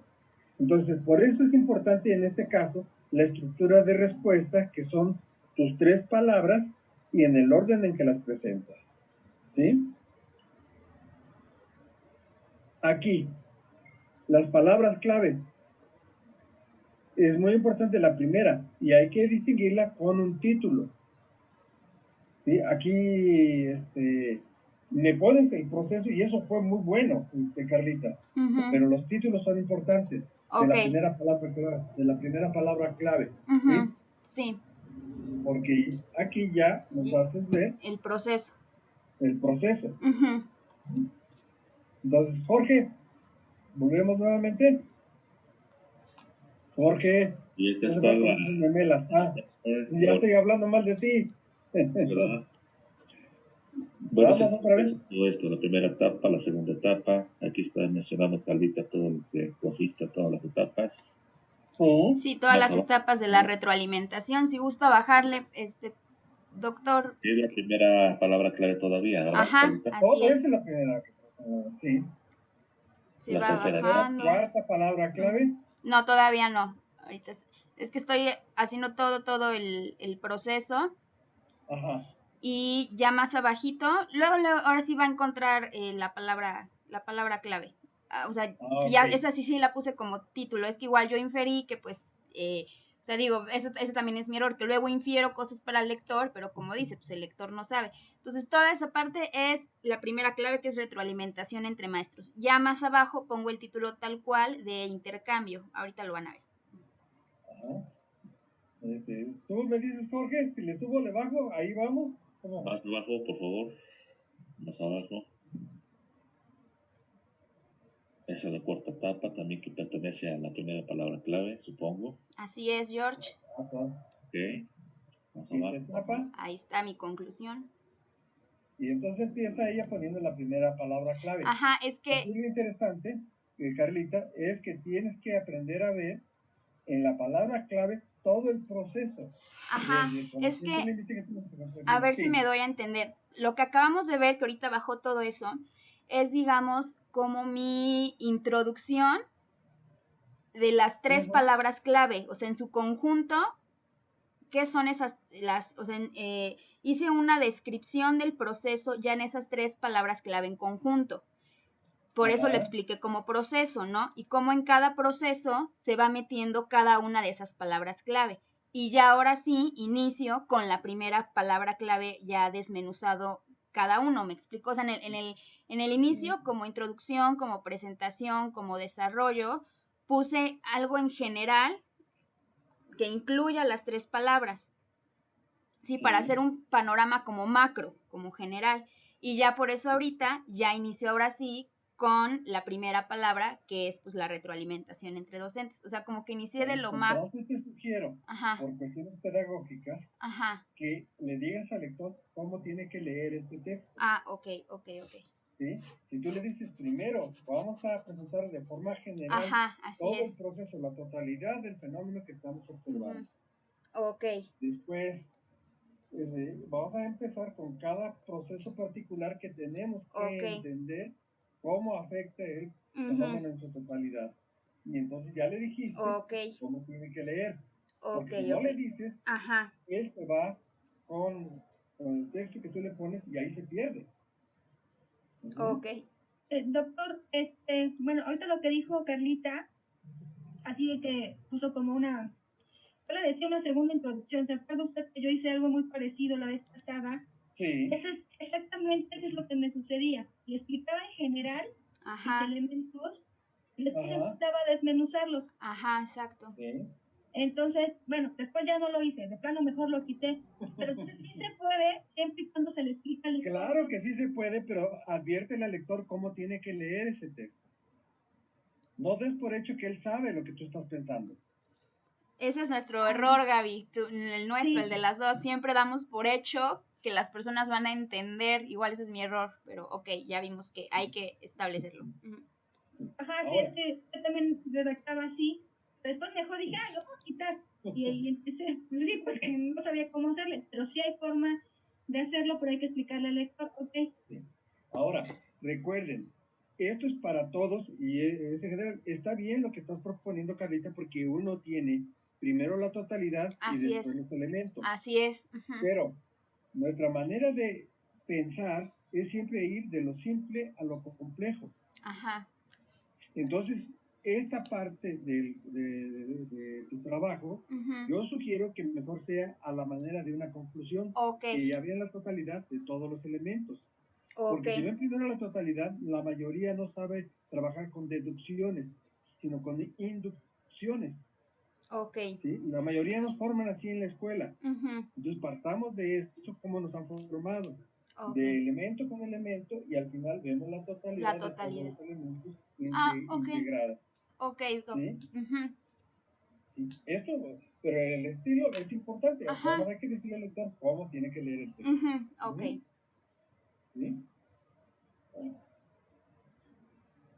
S1: Entonces, por eso es importante en este caso la estructura de respuesta, que son tus tres palabras y en el orden en que las presentas. ¿Sí? Aquí, las palabras clave. Es muy importante la primera y hay que distinguirla con un título. ¿Sí? Aquí me pones el proceso y eso fue muy bueno, Carlita. Pero los títulos son importantes de la primera palabra clave, ¿sí?
S5: Sí.
S1: Porque aquí ya nos haces ver
S5: el proceso.
S1: El proceso. Entonces, Jorge, volvemos nuevamente. Jorge,
S2: y esta
S1: no
S2: está
S1: con sus memelas. Ya estoy hablando mal de ti.
S2: ¿Verdad? Bueno,
S1: Vamos otra vez.
S2: Todo esto, la primera etapa, la segunda etapa. Aquí está mencionando Carlita todo lo que consiste, todas las etapas.
S5: Sí, todas las etapas de la retroalimentación. Si gusta bajarle, doctor.
S2: Es la primera palabra clave todavía, ¿verdad?
S5: Ajá,
S2: Carlita?
S5: así es.
S1: Esa es la primera. Sí.
S5: Se
S2: La
S5: va
S2: tercera
S5: bajando.
S1: ¿Cuarta palabra clave?
S5: No, todavía no. Ahorita es que estoy haciendo todo el proceso.
S1: Ajá.
S5: Y ya más abajito, luego ahora sí va a encontrar la palabra clave. O sea, ya esa sí la puse como título. Es que igual yo inferí que pues, o sea, digo, ese también es mi error, que luego infiero cosas para el lector, pero como dice, pues el lector no sabe. Entonces toda esa parte es la primera clave, que es retroalimentación entre maestros. Ya más abajo pongo el título tal cual de intercambio. Ahorita lo van a ver.
S1: Ajá. Tú me dices, Jorge, si le subo, le bajo, ahí vamos. ¿Cómo?
S2: Más abajo, por favor. Más abajo. Esa es la cuarta etapa, también que pertenece a la primera palabra clave, supongo.
S5: Así es, George.
S2: Ok. Más abajo.
S1: Etapa.
S5: Ahí está mi conclusión.
S1: Y entonces empieza ella poniendo la primera palabra clave.
S5: Ajá, es que...
S1: Aquí lo interesante, Carlita, es que tienes que aprender a ver en la palabra clave todo el proceso.
S5: Ajá, es que, a ver si me doy a entender. Lo que acabamos de ver, que ahorita bajó todo eso, es, digamos, como mi introducción de las tres palabras clave. O sea, en su conjunto, ¿qué son esas? O sea, hice una descripción del proceso ya en esas tres palabras clave en conjunto. Por eso lo expliqué como proceso, ¿no? Y cómo en cada proceso se va metiendo cada una de esas palabras clave. Y ya ahora sí, inicio con la primera palabra clave ya desmenuzado cada uno, ¿me explico? O sea, en el inicio, como introducción, como presentación, como desarrollo, puse algo en general que incluya las 3 palabras. Sí, para hacer un panorama como macro, como general. Y ya por eso ahorita ya inició ahora sí con la primera palabra, que es pues la retroalimentación entre docentes. O sea, como que inicié de lo macro.
S1: Entonces te sugiero, por cuestiones pedagógicas, que le digas al lector cómo tiene que leer este texto.
S5: Ok.
S1: ¿Sí? Si tú le dices primero, vamos a presentar de forma general todo el proceso, la totalidad del fenómeno que estamos observando. Después, vamos a empezar con cada proceso particular que tenemos que entender cómo afecta el fenómeno en su totalidad. Y entonces ya le dijiste cómo tiene que leer. Porque si no le dices, él se va con el texto que tú le pones y ahí se pierde.
S4: Doctor, bueno, ahorita lo que dijo Carlita, así de que puso como una, yo le decía una segunda introducción. ¿Se acuerda usted que yo hice algo muy parecido la vez pasada?
S1: Sí.
S4: Exactamente eso es lo que me sucedía. Le explicaba en general los elementos y después empezaba a desmenuzarlos.
S5: Exacto.
S1: Sí.
S4: Entonces, bueno, después ya no lo hice, de plano mejor lo quité. Pero entonces sí se puede, siempre y cuando se le explica al lector.
S1: Claro que sí se puede, pero adviértele al lector cómo tiene que leer ese texto. No des por hecho que él sabe lo que tú estás pensando.
S5: Ese es nuestro error, Gaby, el nuestro, el de las dos. Siempre damos por hecho que las personas van a entender. Igual ese es mi error, pero ya vimos que hay que establecerlo.
S4: Sí, es que yo también redactaba así. Después mejor dije, lo voy a quitar. Y ahí empecé, sí, porque no sabía cómo hacerle. Pero sí hay forma de hacerlo, pero hay que explicarle al lector,
S1: Sí. Ahora, recuerden, esto es para todos y en general está bien lo que estás proponiendo, Carlita, porque uno tiene primero la totalidad y después los elementos.
S5: Así es.
S1: Pero nuestra manera de pensar es siempre ir de lo simple a lo complejo. Entonces, esta parte de tu trabajo, yo sugiero que mejor sea a la manera de una conclusión, que ya vean la totalidad de todos los elementos. Porque si ven primero la totalidad, la mayoría no sabe trabajar con deducciones, sino con inducciones. ¿Sí? La mayoría nos forman así en la escuela. Entonces partamos de esto, cómo nos han formado. De elemento con elemento, y al final vemos la totalidad. De todos los elementos integrada. ¿Sí? ¿Sí? Esto, pero el estilo es importante. Vamos a que decirle al lector cómo tiene que leer el texto. ¿Sí?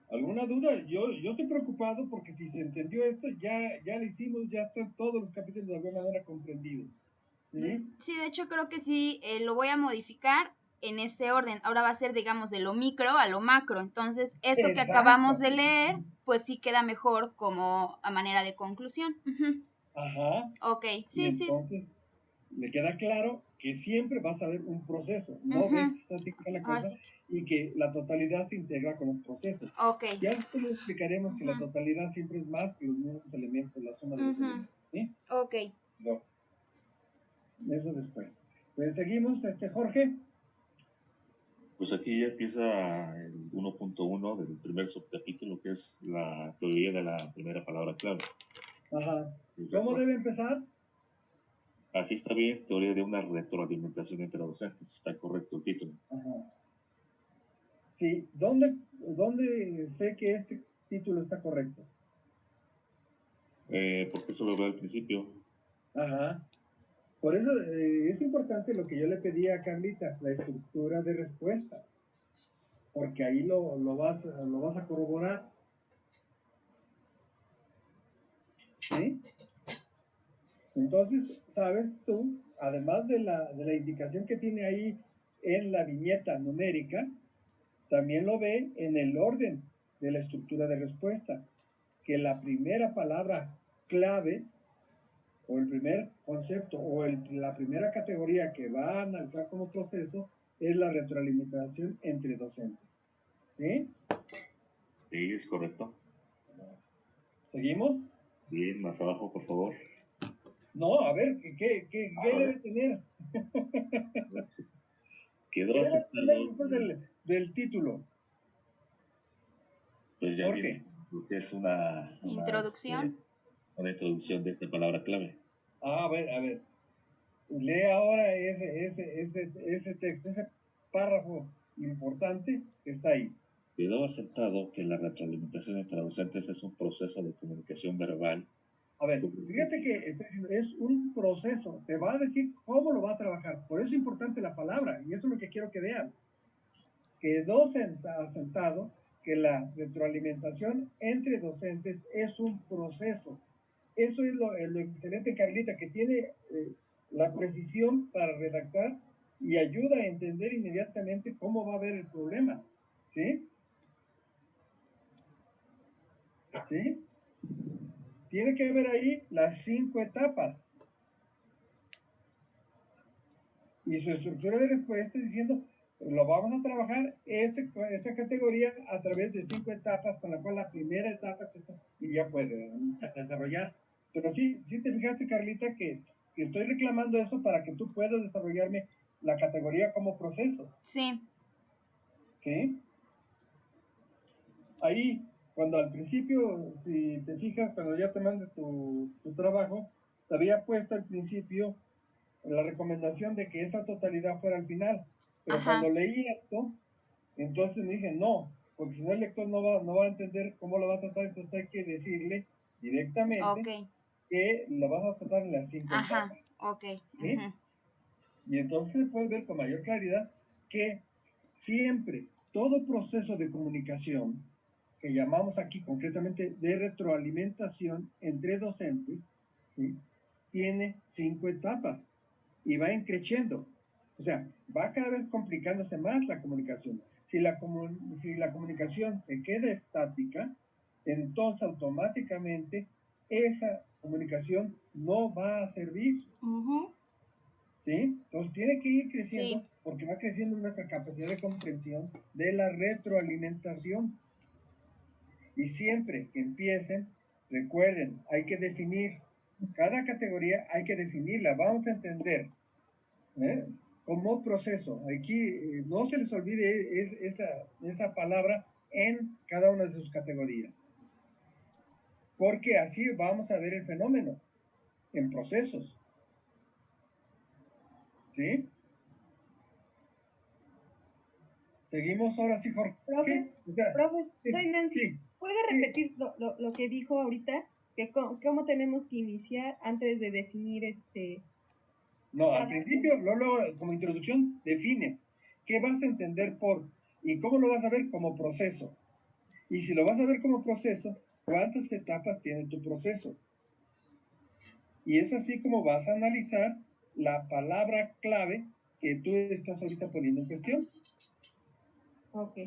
S1: ¿Alguna duda? Yo estoy preocupado porque si se entendió esto, ya lo hicimos, ya están todos los capítulos de alguna manera comprendidos. ¿Sí?
S5: Sí, de hecho creo que sí, lo voy a modificar en ese orden. Ahora va a ser, digamos, de lo micro a lo macro. Entonces, esto que acabamos de leer, pues sí queda mejor como a manera de conclusión. Sí,
S1: entonces, le queda claro que siempre vas a ver un proceso, no ves estática la cosa, y que la totalidad se integra con los procesos. Ya después le explicaremos que la totalidad siempre es más que los mismos elementos, la suma de los elementos. ¿Sí? No. Eso después. Pues seguimos, Jorge.
S2: Pues aquí ya empieza el 1.1 del primer subcapítulo, que es la teoría de la primera palabra clave.
S1: ¿Cómo debe empezar?
S2: Así está bien, teoría de una retroalimentación entre docentes. Está correcto el título.
S1: Sí, ¿dónde sé que este título está correcto?
S2: Porque eso lo veo al principio.
S1: Por eso es importante lo que yo le pedí a Carlita, la estructura de respuesta. Porque ahí lo vas a corroborar. ¿Sí? Entonces, sabes tú, además de la indicación que tiene ahí en la viñeta numérica, también lo ve en el orden de la estructura de respuesta, que la primera palabra clave, o el primer concepto, o la primera categoría que va a analizar como proceso, es la retroalimentación entre docentes. ¿Sí?
S2: Sí, es correcto.
S1: ¿Seguimos?
S2: Bien, más abajo, por favor.
S1: No, a ver, ¿qué debe tener?
S2: Quedó
S1: aceptado después del título.
S2: Pues ya viene. Porque es una
S5: Introducción.
S2: una introducción de esta palabra clave.
S1: A ver. Lee ahora ese texto, ese párrafo importante que está ahí.
S2: Quedó asentado que la retroalimentación entre docentes es un proceso de comunicación verbal.
S1: A ver, fíjate que está diciendo, es un proceso, te va a decir cómo lo va a trabajar. Por eso es importante la palabra, y eso es lo que quiero que vean. Quedó asentado que la retroalimentación entre docentes es un proceso. Eso es lo excelente, Carlita, que tiene la precisión para redactar y ayuda a entender inmediatamente cómo va a ver el problema. ¿Sí? ¿Sí? Tiene que ver ahí las 5 etapas. Y su estructura de respuesta diciendo, lo vamos a trabajar esta categoría a través de 5 etapas, con la cual la primera etapa y ya puede desarrollar. Pero sí te fijaste, Carlita, que estoy reclamando eso para que tú puedas desarrollarme la categoría como proceso.
S5: Sí.
S1: ¿Sí? Ahí, cuando al principio, si te fijas, cuando ya te mande tu trabajo, te había puesto al principio la recomendación de que esa totalidad fuera al final. Pero
S5: Ajá.
S1: cuando leí esto, entonces me dije, no, porque si no el lector no va a entender cómo lo va a tratar, entonces hay que decirle directamente que lo vas a tratar en las 5 etapas.
S5: Ok.
S1: ¿Sí? Y entonces puedes ver con mayor claridad que siempre todo proceso de comunicación, que llamamos aquí concretamente de retroalimentación entre docentes, ¿sí?, tiene 5 etapas y va creciendo. O sea, va cada vez complicándose más la comunicación. Si la comunicación se queda estática, entonces automáticamente esa comunicación no va a servir. ¿Sí? Entonces tiene que ir creciendo porque va creciendo nuestra capacidad de comprensión de la retroalimentación. Y siempre que empiecen, recuerden, hay que definir cada categoría, hay que definirla, vamos a entender como proceso. Aquí no se les olvide esa palabra en cada una de sus categorías, porque así vamos a ver el fenómeno en procesos. ¿Sí? Seguimos ahora sí, Jorge.
S3: Profe, soy Nancy.
S1: Sí.
S3: ¿Puede repetir lo que dijo ahorita? Que cómo tenemos que iniciar antes de definir
S1: No, al principio, luego, como introducción, defines qué vas a entender por y cómo lo vas a ver como proceso. Y si lo vas a ver como proceso, ¿cuántas etapas tiene tu proceso? Y es así como vas a analizar la palabra clave que tú estás ahorita poniendo en cuestión.
S3: Ok,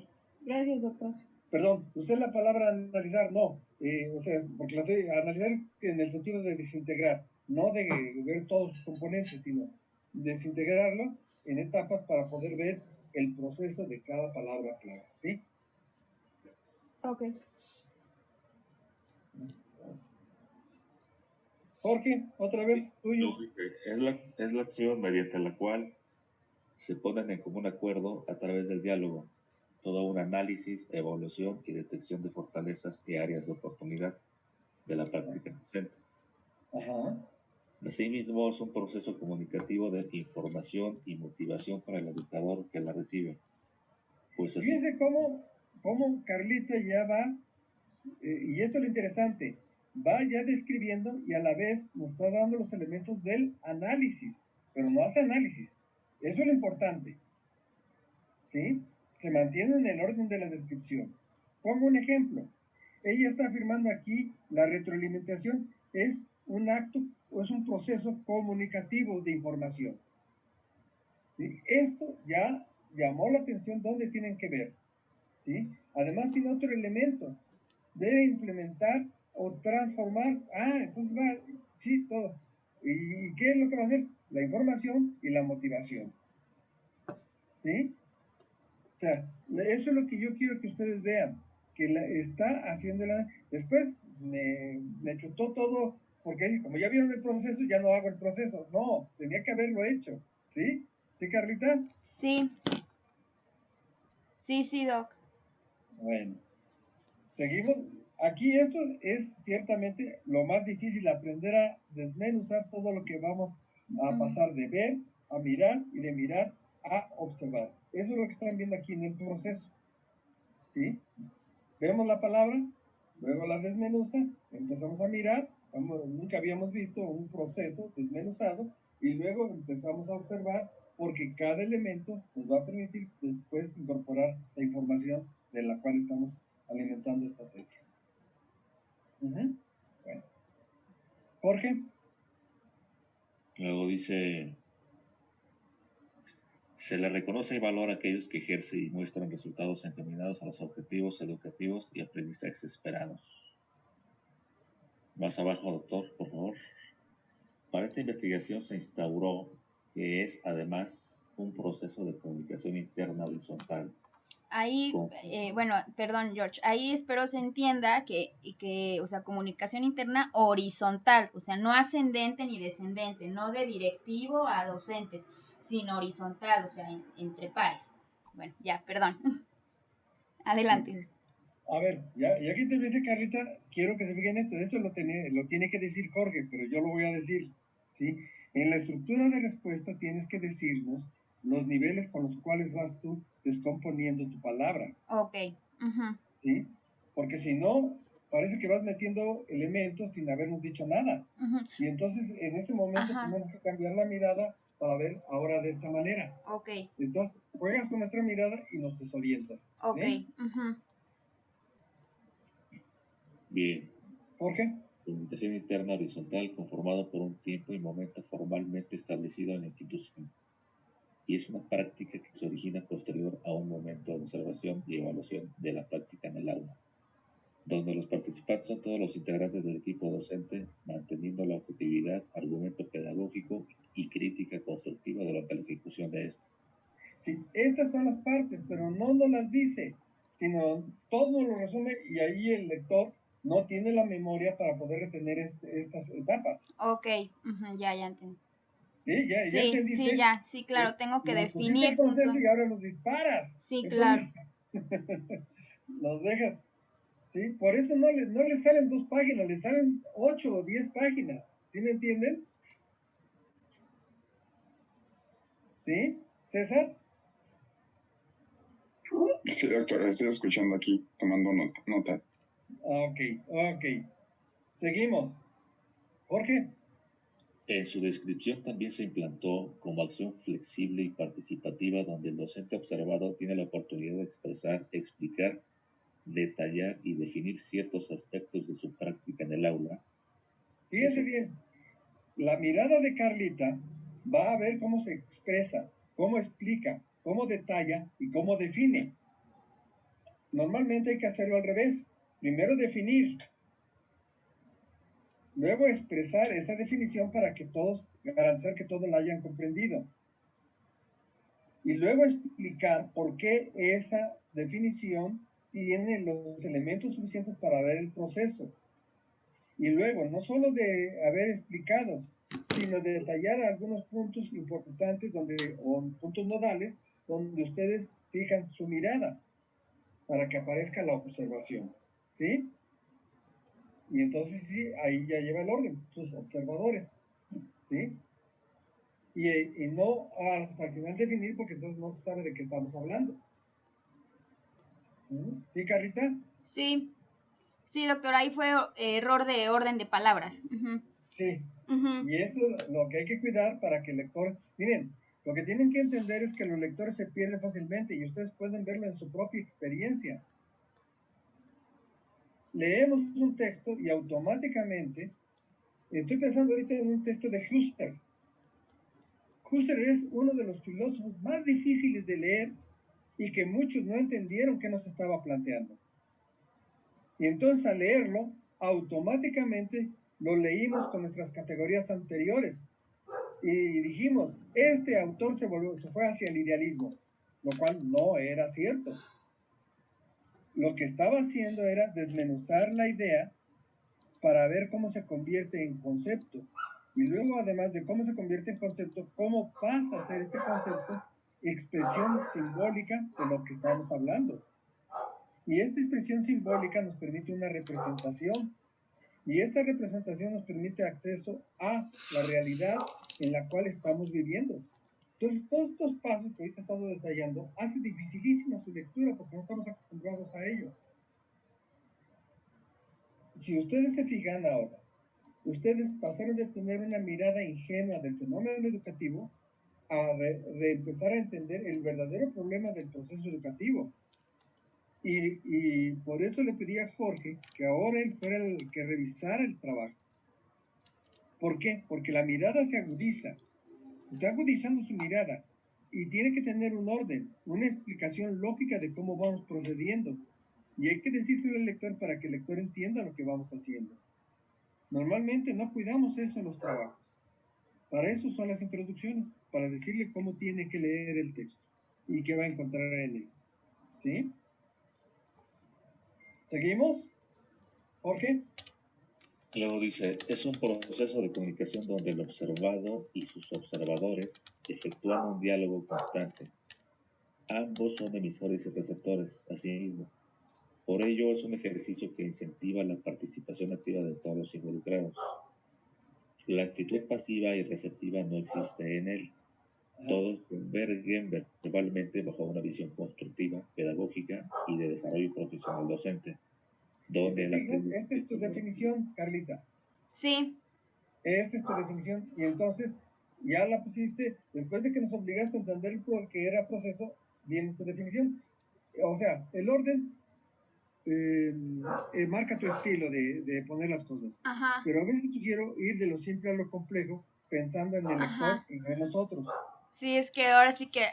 S3: gracias, doctor.
S1: Perdón, usé la palabra analizar, no. O sea, porque analizar es en el sentido de desintegrar, no de ver todos sus componentes, sino desintegrarlo en etapas para poder ver el proceso de cada palabra clave, ¿sí?
S3: Ok.
S1: Jorge, otra vez, tuyo.
S2: Es la acción mediante la cual se ponen en común acuerdo a través del diálogo todo un análisis, evaluación y detección de fortalezas y áreas de oportunidad de la práctica docente.
S1: Ajá.
S2: Asimismo, es un proceso comunicativo de información y motivación para el educador que la recibe. Pues así.
S1: Fíjense cómo Carlita ya va, y esto es lo interesante, va ya describiendo y a la vez nos está dando los elementos del análisis, pero no hace análisis. Eso es lo importante. ¿Sí? Se mantiene en el orden de la descripción. Pongo un ejemplo. Ella está afirmando aquí la retroalimentación es un acto o es un proceso comunicativo de información. ¿Sí? Esto ya llamó la atención donde tienen que ver. ¿Sí? Además tiene otro elemento. Debe implementar o transformar. Entonces va, sí, todo. ¿Y qué es lo que va a hacer? La información y la motivación. ¿Sí? O sea, eso es lo que yo quiero que ustedes vean, que está haciéndola. Después me chutó todo, porque como ya vieron el proceso, ya no hago el proceso. No, tenía que haberlo hecho. ¿Sí? ¿Sí, Carlita?
S5: Sí. Sí, Doc.
S1: Bueno, seguimos. Aquí esto es ciertamente lo más difícil, aprender a desmenuzar todo lo que vamos a pasar de ver a mirar y de mirar a observar. Eso es lo que están viendo aquí en el proceso. ¿Sí? Vemos la palabra, luego la desmenuza, empezamos a mirar, nunca habíamos visto un proceso desmenuzado y luego empezamos a observar porque cada elemento nos va a permitir después incorporar la información de la cual estamos alimentando esta tesis. Bueno. Jorge.
S2: Luego dice, se le reconoce y valora a aquellos que ejercen y muestran resultados encaminados a los objetivos educativos y aprendizajes esperados. Más abajo, doctor, por favor. Para esta investigación se instauró que es además un proceso de comunicación interna horizontal.
S5: Ahí, bueno, perdón, George, ahí espero se entienda que, o sea, comunicación interna horizontal, o sea, no ascendente ni descendente, no de directivo a docentes, sino horizontal, o sea, entre pares. Bueno, ya, perdón. Adelante.
S1: Sí. A ver, ya que te dice Carlita, quiero que se fijen esto lo tiene que decir Jorge, pero yo lo voy a decir, ¿sí? En la estructura de respuesta tienes que decirnos los niveles con los cuales vas tú descomponiendo tu palabra.
S5: Ok.
S1: ¿Sí? Porque si no, parece que vas metiendo elementos sin habernos dicho nada. Y entonces en ese momento tenemos que cambiar la mirada para ver ahora de esta manera.
S5: Ok.
S1: Entonces juegas con nuestra mirada y nos desorientas.
S5: Ok.
S1: ¿Sí?
S2: Bien.
S1: ¿Por qué?
S2: Comunicación interna horizontal conformado por un tiempo y momento formalmente establecido en la institución. Y es una práctica que se origina posterior a un momento de observación y evaluación de la práctica en el aula, donde los participantes son todos los integrantes del equipo docente, manteniendo la objetividad, argumento pedagógico y crítica constructiva durante la ejecución de esto.
S1: Sí, estas son las partes, pero no nos las dice, sino todo lo resume y ahí el lector no tiene la memoria para poder retener estas etapas.
S5: Ok, ya entendí.
S1: ¿Sí? ¿Ya entendiste?
S5: Sí, ya, sí, claro, tengo que definir
S1: el proceso y ahora los disparas.
S5: Sí,
S1: Entonces,
S5: claro.
S1: los dejas. ¿Sí? Por eso no le salen 2 páginas, le salen 8 o 10 páginas. ¿Sí me entienden? ¿Sí? ¿César?
S6: Sí, doctor, estoy escuchando aquí, tomando notas.
S1: Ok. Seguimos. Jorge.
S2: En su descripción también se implantó como acción flexible y participativa donde el docente observado tiene la oportunidad de expresar, explicar, detallar y definir ciertos aspectos de su práctica en el aula.
S1: Fíjense bien, la mirada de Carlita va a ver cómo se expresa, cómo explica, cómo detalla y cómo define. Normalmente hay que hacerlo al revés. Primero definir, luego expresar esa definición para que garantizar que todos la hayan comprendido. Y luego explicar por qué esa definición tiene los elementos suficientes para ver el proceso. Y luego, no solo de haber explicado, sino de detallar algunos puntos importantes o puntos nodales donde ustedes fijan su mirada para que aparezca la observación. ¿Sí? Y entonces sí, ahí ya lleva el orden, sus observadores. ¿Sí? Y no hasta al final definir porque entonces no se sabe de qué estamos hablando. ¿Sí, Carlita?
S5: Sí, doctor, ahí fue error de orden de palabras.
S1: Sí, y eso es lo que hay que cuidar para que el lector... Miren, lo que tienen que entender es que los lectores se pierden fácilmente y ustedes pueden verlo en su propia experiencia. Leemos un texto y automáticamente... Estoy pensando ahorita en un texto de Husserl. Husserl es uno de los filósofos más difíciles de leer y que muchos no entendieron qué nos estaba planteando. Y entonces al leerlo, automáticamente lo leímos con nuestras categorías anteriores. Y dijimos, este autor se fue hacia el idealismo, lo cual no era cierto. Lo que estaba haciendo era desmenuzar la idea para ver cómo se convierte en concepto. Y luego, además de cómo se convierte en concepto, cómo pasa a ser este concepto expresión simbólica de lo que estamos hablando. Y esta expresión simbólica nos permite una representación. Y esta representación nos permite acceso a la realidad en la cual estamos viviendo. Entonces, todos estos pasos que ahorita he estado detallando hacen dificilísima su lectura porque no estamos acostumbrados a ello. Si ustedes se fijan ahora, ustedes pasaron de tener una mirada ingenua del fenómeno educativo a empezar a entender el verdadero problema del proceso educativo. Y por eso le pedí a Jorge que ahora él fuera el que revisara el trabajo. ¿Por qué? Porque la mirada se agudiza, está agudizando su mirada y tiene que tener un orden, una explicación lógica de cómo vamos procediendo. Y hay que decírselo al lector para que el lector entienda lo que vamos haciendo. Normalmente no cuidamos eso en los trabajos. Para eso son las introducciones, para decirle cómo tiene que leer el texto y qué va a encontrar en él. ¿Sí? ¿Seguimos? Jorge.
S2: Luego dice, es un proceso de comunicación donde el observado y sus observadores efectúan un diálogo constante. Ambos son emisores y receptores, asimismo. Por ello es un ejercicio que incentiva la participación activa de todos los involucrados. La actitud pasiva y receptiva no existe en él. Todos convergen verbalmente bajo una visión constructiva, pedagógica y de desarrollo profesional docente. Donde
S1: esta es tu definición, Carlita.
S5: Sí.
S1: Esta es tu definición. Y entonces ya la pusiste, después de que nos obligaste a entender por qué era proceso, viene tu definición. O sea, el orden marca tu estilo de poner las cosas.
S5: Ajá.
S1: Pero a veces sugiero ir de lo simple a lo complejo, pensando en el lector y no en nosotros.
S5: Sí, es que ahora sí que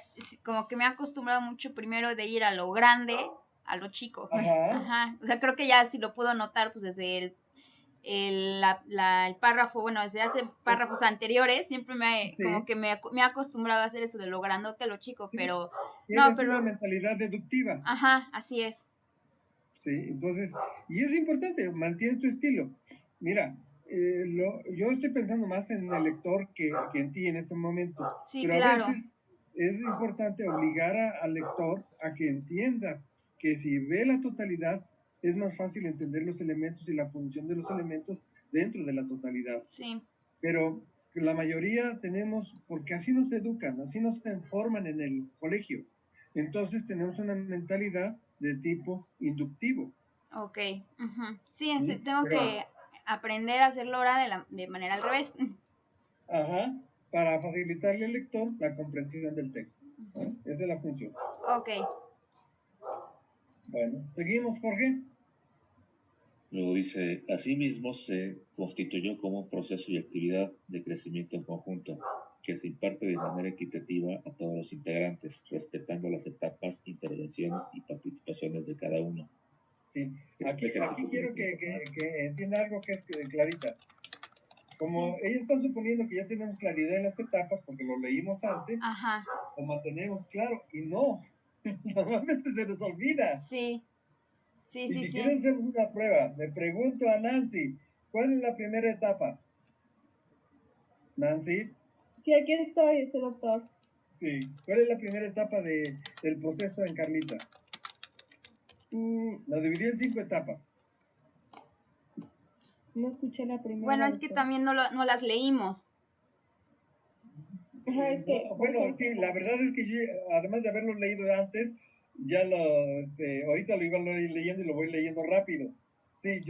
S5: como que me he acostumbrado mucho primero de ir a lo grande, a lo chico. Ajá. O sea, creo que ya si lo puedo notar, pues desde el párrafo, bueno, desde hace párrafos anteriores, siempre como que me he acostumbrado a hacer eso de lo grandote a lo chico, pero
S1: no, pero... una mentalidad deductiva.
S5: Ajá, así es.
S1: Sí, entonces, y es importante, mantiene tu estilo. Mira, yo estoy pensando más en el lector que en ti en ese momento.
S5: Sí,
S1: pero
S5: claro.
S1: A veces es importante obligar al lector a que entienda que si ve la totalidad, es más fácil entender los elementos y la función de los elementos dentro de la totalidad.
S5: Sí.
S1: Pero la mayoría tenemos, porque así nos educan, así nos forman en el colegio. Entonces tenemos una mentalidad de tipo inductivo.
S5: Ok. Sí, tengo que aprender a hacerlo ahora de manera al revés.
S1: Ajá, para facilitarle al lector la comprensión del texto. Esa es la función.
S5: Ok.
S1: Bueno, seguimos, Jorge.
S2: Luego dice, asimismo se constituyó como un proceso y actividad de crecimiento en conjunto, que se imparte de manera equitativa a todos los integrantes, respetando las etapas, intervenciones y participaciones de cada uno.
S1: Sí, aquí quiero que entienda algo que es clarita. Como ella está suponiendo que ya tenemos claridad en las etapas porque lo leímos antes,
S5: ajá,
S1: lo mantenemos claro y no, normalmente se nos olvida.
S5: Sí.
S1: Y si quieres hacemos una prueba, le pregunto a Nancy, ¿cuál es la primera etapa? Nancy.
S3: Sí, aquí estoy, doctor.
S1: Sí, ¿cuál es la primera etapa del proceso en Carlita? La dividí en 5 etapas.
S3: No escuché la primera.
S5: Bueno, es que también no las leímos.
S3: Ajá, es que,
S1: bueno, sí, la verdad es que yo, además de haberlo leído antes, ya ahorita lo iba leyendo y lo voy leyendo rápido. Sí,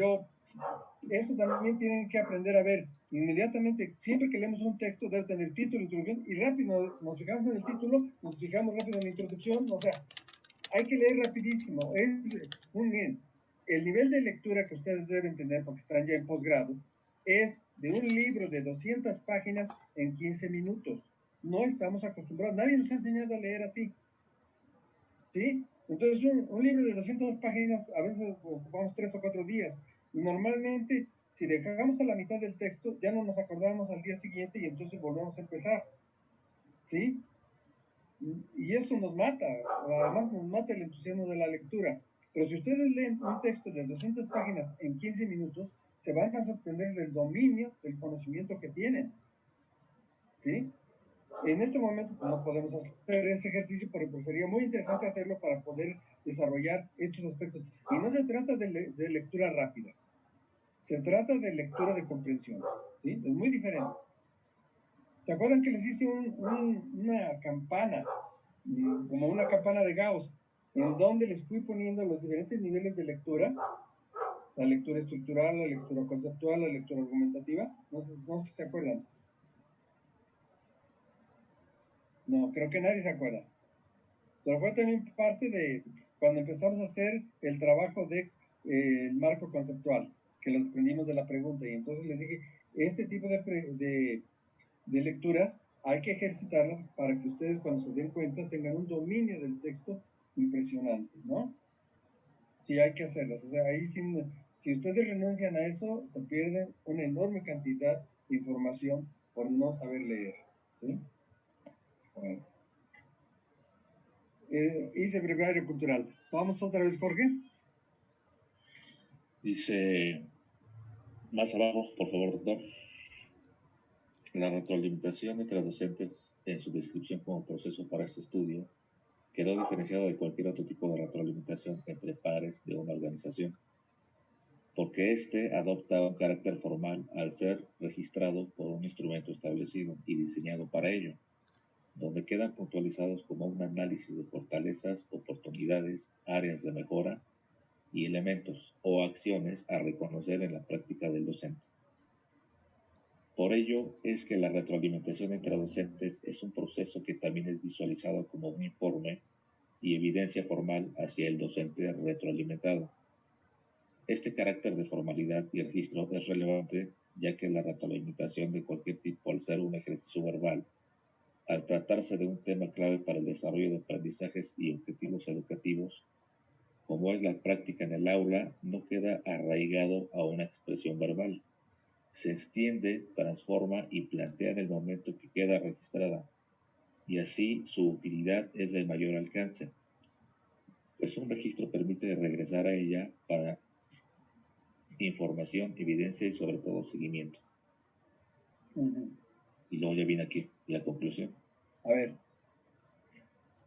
S1: eso también tienen que aprender a ver. Inmediatamente, siempre que leemos un texto, debe tener título, introducción, y rápido nos fijamos en el título, nos fijamos rápido en la introducción, o sea, hay que leer rapidísimo. Muy bien. El nivel de lectura que ustedes deben tener, porque están ya en posgrado, es de un libro de 200 páginas en 15 minutos. No estamos acostumbrados, nadie nos ha enseñado a leer así. ¿Sí? Entonces, un libro de 200 páginas, a veces ocupamos 3 o 4 días. Y normalmente, si dejamos a la mitad del texto, ya no nos acordamos al día siguiente y entonces volvemos a empezar. ¿Sí? Y eso nos mata, además nos mata el entusiasmo de la lectura. Pero si ustedes leen un texto de 200 páginas en 15 minutos, se van a sorprender del dominio, del conocimiento que tienen. ¿Sí? En este momento pues, no podemos hacer ese ejercicio, pero pues sería muy interesante hacerlo para poder desarrollar estos aspectos. Y no se trata de lectura rápida, se trata de lectura de comprensión, ¿sí? Es muy diferente. ¿Se acuerdan que les hice una campana, como una campana de Gauss, en donde les fui poniendo los diferentes niveles de lectura? La lectura estructural, la lectura conceptual, la lectura argumentativa. No sé si se acuerdan. No, creo que nadie se acuerda. Pero fue también parte de cuando empezamos a hacer el trabajo de el marco conceptual, que lo desprendimos de la pregunta. Y entonces les dije, este tipo de lecturas hay que ejercitarlas para que ustedes cuando se den cuenta tengan un dominio del texto impresionante, ¿no? Sí, hay que hacerlas. O sea, ahí si ustedes renuncian a eso, se pierden una enorme cantidad de información por no saber leer, ¿sí? Bueno. Hice breviario cultural. Vamos otra vez, Jorge.
S2: Dice, más abajo, por favor, doctor. La retroalimentación entre docentes en su descripción como proceso para este estudio quedó diferenciado de cualquier otro tipo de retroalimentación entre pares de una organización, porque éste adopta un carácter formal al ser registrado por un instrumento establecido y diseñado para ello, donde quedan puntualizados como un análisis de fortalezas, oportunidades, áreas de mejora y elementos o acciones a reconocer en la práctica del docente. Por ello es que la retroalimentación entre docentes es un proceso que también es visualizado como un informe y evidencia formal hacia el docente retroalimentado. Este carácter de formalidad y registro es relevante ya que la retroalimentación de cualquier tipo, al ser un ejercicio verbal, al tratarse de un tema clave para el desarrollo de aprendizajes y objetivos educativos, como es la práctica en el aula, no queda arraigado a una expresión verbal. Se extiende, transforma y plantea en el momento que queda registrada, y así su utilidad es de mayor alcance, pues un registro permite regresar a ella para información, evidencia y sobre todo seguimiento. Y luego ya viene aquí la conclusión.
S1: A ver,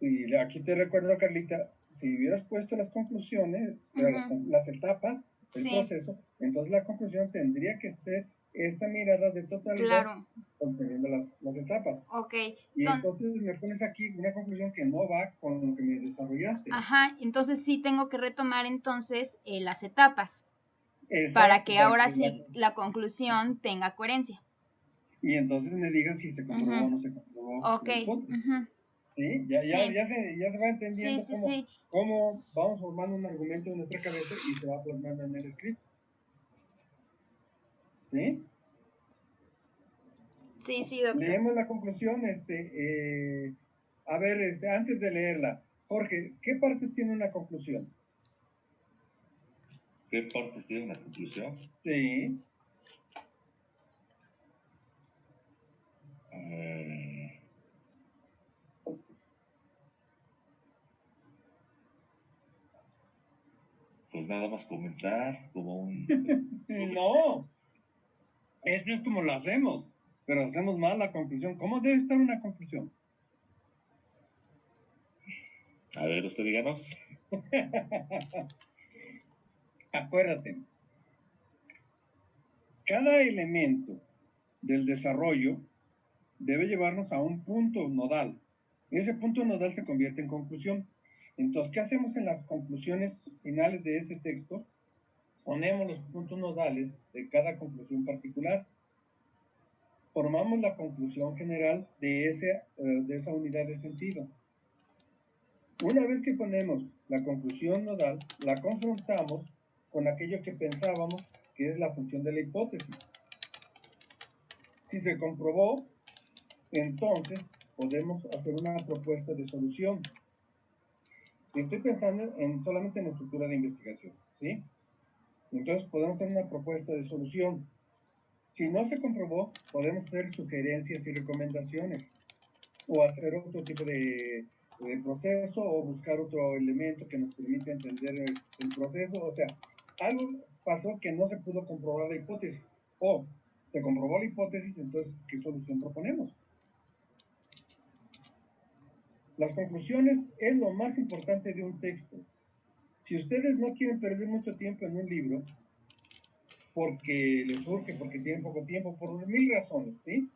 S1: y aquí te recuerdo, Carlita, si hubieras puesto las conclusiones, las etapas del proceso, entonces la conclusión tendría que ser esta mirada de totalidad, conteniendo las etapas.
S7: Ok.
S1: Y entonces me pones aquí una conclusión que no va con lo que me desarrollaste.
S7: Ajá, entonces sí tengo que retomar entonces las etapas.
S1: Exacto,
S7: para que ahora sí la conclusión tenga coherencia.
S1: Y entonces me digas si se comprobó o no se comprobó.
S7: Ok.
S1: ¿Sí? Ya se va entendiendo cómo vamos formando un argumento en nuestra cabeza y se va plasmando en el escrito. ¿Sí?
S7: Sí, doctor.
S1: Leemos la conclusión, a ver, antes de leerla, Jorge, ¿qué partes tiene una conclusión?
S2: ¿Qué partes tiene una conclusión?
S1: Sí.
S2: Pues nada más comentar como un...
S1: No, esto es como lo hacemos, pero hacemos mal la conclusión. ¿Cómo debe estar una conclusión?
S2: A ver, usted díganos.
S1: Acuérdate, cada elemento del desarrollo debe llevarnos a un punto nodal. Ese punto nodal se convierte en conclusión. Entonces, ¿qué hacemos en las conclusiones finales de ese texto? Ponemos los puntos nodales de cada conclusión particular. Formamos la conclusión general de esa unidad de sentido. Una vez que ponemos la conclusión nodal, la confrontamos con aquello que pensábamos que es la función de la hipótesis. Si se comprobó, entonces podemos hacer una propuesta de solución. Estoy pensando solamente en estructura de investigación, ¿sí? Entonces podemos hacer una propuesta de solución. Si no se comprobó, podemos hacer sugerencias y recomendaciones o hacer otro tipo de proceso o buscar otro elemento que nos permita entender el proceso. O sea, algo pasó que no se pudo comprobar la hipótesis o se comprobó la hipótesis, entonces, ¿qué solución proponemos? Las conclusiones es lo más importante de un texto. Si ustedes no quieren perder mucho tiempo en un libro, porque les surge, porque tienen poco tiempo, por mil razones, ¿sí?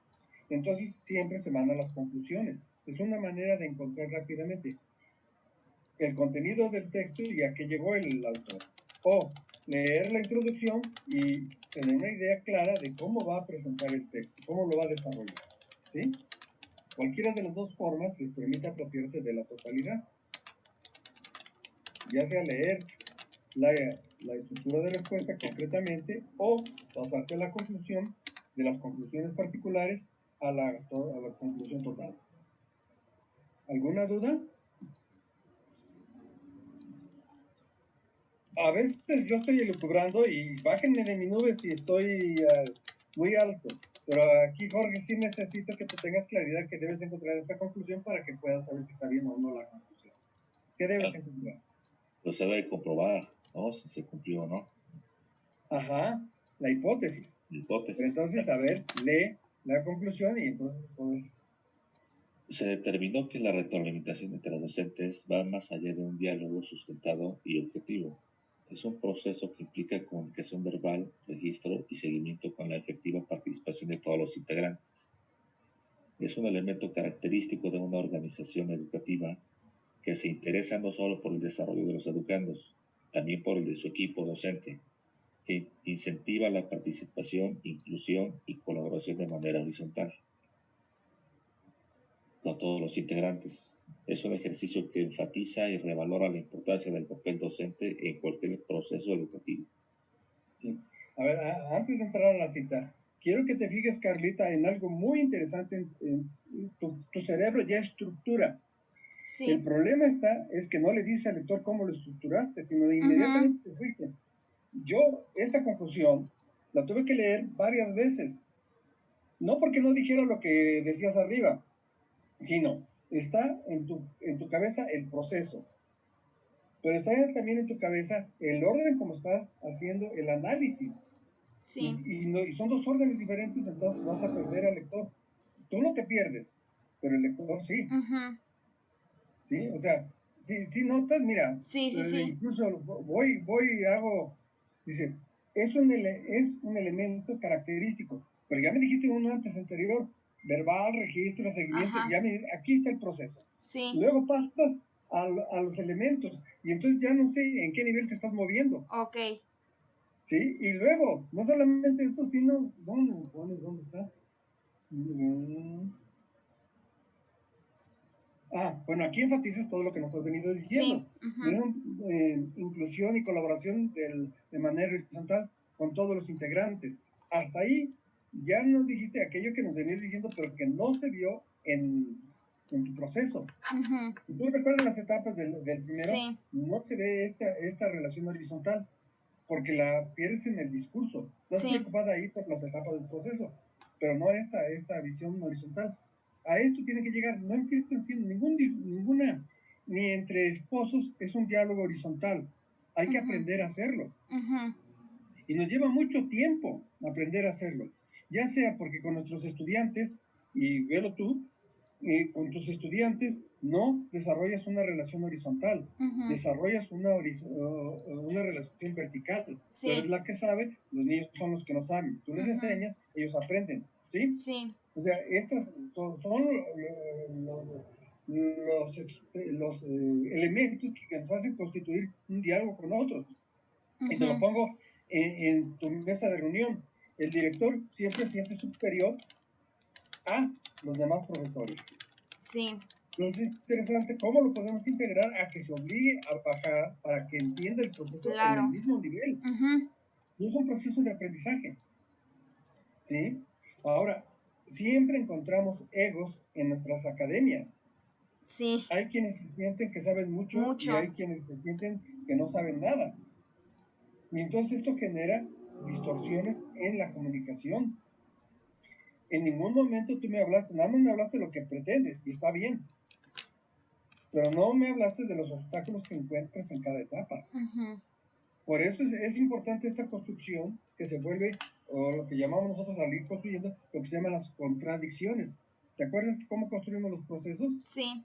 S1: Entonces siempre se van a las conclusiones. Es una manera de encontrar rápidamente el contenido del texto y a qué llegó el autor. O leer la introducción y tener una idea clara de cómo va a presentar el texto, cómo lo va a desarrollar, ¿sí? Cualquiera de las dos formas les permite apropiarse de la totalidad. Ya sea leer la estructura de respuesta concretamente o pasarte a la conclusión, de las conclusiones particulares a la conclusión total. ¿Alguna duda? A veces yo estoy elucubrando y bájenme de mi nube si estoy muy alto. Pero aquí, Jorge, sí necesito que tú tengas claridad que debes encontrar esta conclusión para que puedas saber si está bien o no la conclusión. ¿Qué debes encontrar?
S2: Pues se debe comprobar, ¿no? Si se cumplió o no.
S1: Ajá, la hipótesis.
S2: La hipótesis.
S1: Pero entonces, a ver, lee la conclusión y entonces puedes...
S2: Se determinó que la retroalimentación entre docentes va más allá de un diálogo sustentado y objetivo. Es un proceso que implica comunicación verbal, registro y seguimiento con la efectiva participación de todos los integrantes. Es un elemento característico de una organización educativa que se interesa no solo por el desarrollo de los educandos, también por el de su equipo docente, que incentiva la participación, inclusión y colaboración de manera horizontal con todos los integrantes. Es un ejercicio que enfatiza y revalora la importancia del papel docente en cualquier proceso educativo.
S1: Sí. A ver, antes de entrar a la cita, quiero que te fijes, Carlita, en algo muy interesante. Tu cerebro ya estructura.
S7: Sí.
S1: El problema es que no le dices al lector cómo lo estructuraste, sino de inmediatamente te fuiste. Yo esta conclusión la tuve que leer varias veces. No porque no dijera lo que decías arriba, sino está en tu cabeza el proceso. Pero está también en tu cabeza el orden como estás haciendo el análisis.
S7: Sí.
S1: Y son dos órdenes diferentes, entonces vas a perder al lector. Tú no te pierdes, pero el lector sí. ¿Sí? O sea, si notas, mira,
S7: Sí.
S1: incluso voy y hago, dice, es un elemento característico, pero ya me dijiste uno antes anterior, verbal, registro, seguimiento, aquí está el proceso.
S7: Sí.
S1: Luego pasas a los elementos y entonces ya no sé en qué nivel te estás moviendo.
S7: Ok.
S1: ¿Sí? Y luego, no solamente esto, sino, ¿dónde está? Bueno, aquí enfatizas todo lo que nos has venido diciendo.
S7: Sí.
S1: Inclusión y colaboración de manera horizontal con todos los integrantes. Hasta ahí ya nos dijiste aquello que nos venías diciendo, pero que no se vio en tu proceso. Si tú recuerdas las etapas del primero,
S7: Sí.
S1: no se ve esta relación horizontal, porque la pierdes en el discurso. Estás preocupada ahí por las etapas del proceso, pero no esta visión horizontal. A esto tiene que llegar, no empiezan siendo ninguna, ni entre esposos es un diálogo horizontal. Hay que aprender a hacerlo. Y nos lleva mucho tiempo aprender a hacerlo, ya sea porque con nuestros estudiantes, y velo tú, con tus estudiantes no desarrollas una relación horizontal, desarrollas una relación vertical.
S7: Sí.
S1: Tú eres la que sabe, los niños son los que no saben. Tú les enseñas, ellos aprenden, ¿sí?
S7: Sí.
S1: O sea, estas son los elementos que nos hacen constituir un diálogo con otros. Y te lo pongo en tu mesa de reunión. El director siempre se siente superior a los demás profesores.
S7: Sí.
S1: Entonces es interesante cómo lo podemos integrar a que se obligue a bajar para que entienda el proceso en el mismo nivel. No es un proceso de aprendizaje. ¿Sí? Ahora, siempre encontramos egos en nuestras academias.
S7: Sí.
S1: Hay quienes se sienten que saben mucho y hay quienes se sienten que no saben nada. Y entonces esto genera distorsiones en la comunicación. En ningún momento tú me hablaste, nada más me hablaste de lo que pretendes, y está bien. Pero no me hablaste de los obstáculos que encuentras en cada etapa. Por eso es importante esta construcción que se vuelve, o lo que llamamos nosotros al ir construyendo, lo que se llaman las contradicciones. ¿Te acuerdas cómo construimos los procesos?
S7: Sí.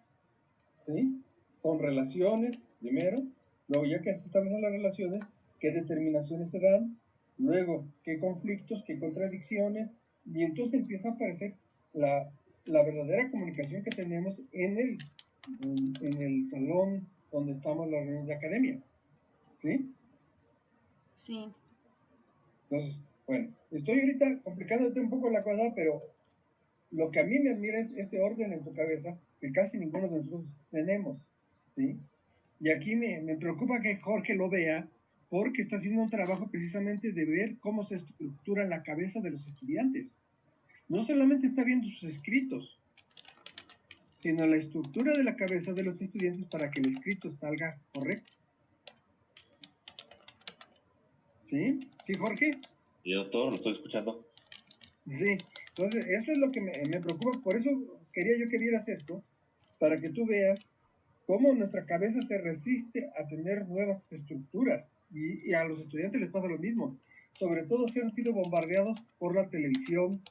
S1: ¿Sí? Son relaciones, primero, Luego, ya que se establecen las relaciones, qué determinaciones se dan, luego qué conflictos, qué contradicciones, y entonces empieza a aparecer la verdadera comunicación que tenemos en el salón donde estamos las reuniones de academia. ¿Sí?
S7: Sí.
S1: Entonces, bueno, estoy ahorita complicándote un poco la cosa, pero lo que a mí me admira es este orden en tu cabeza que casi ninguno de nosotros tenemos, ¿sí? Y aquí me preocupa que Jorge lo vea porque está haciendo un trabajo precisamente de ver cómo se estructura la cabeza de los estudiantes. No solamente está viendo sus escritos, sino la estructura de la cabeza de los estudiantes para que el escrito salga correcto. ¿Sí? ¿Sí, Jorge?
S2: Y doctor, lo estoy escuchando.
S1: Sí, entonces eso es lo que me preocupa, por eso quería yo que vieras esto, para que tú veas cómo nuestra cabeza se resiste a tener nuevas estructuras y a los estudiantes les pasa lo mismo, sobre todo si han sido bombardeados por la televisión,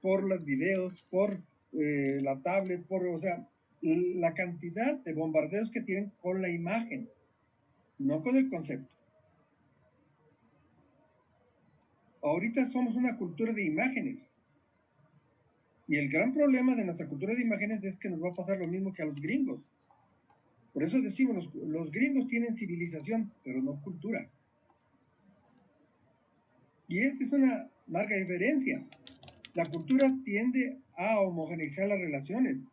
S1: por los videos, por la tablet, o sea, la cantidad de bombardeos que tienen con la imagen, no con el concepto. Ahorita somos una cultura de imágenes. Y el gran problema de nuestra cultura de imágenes es que nos va a pasar lo mismo que a los gringos. Por eso decimos, los gringos tienen civilización, pero no cultura. Y esta es una marca diferencia. La cultura tiende a homogeneizar las relaciones.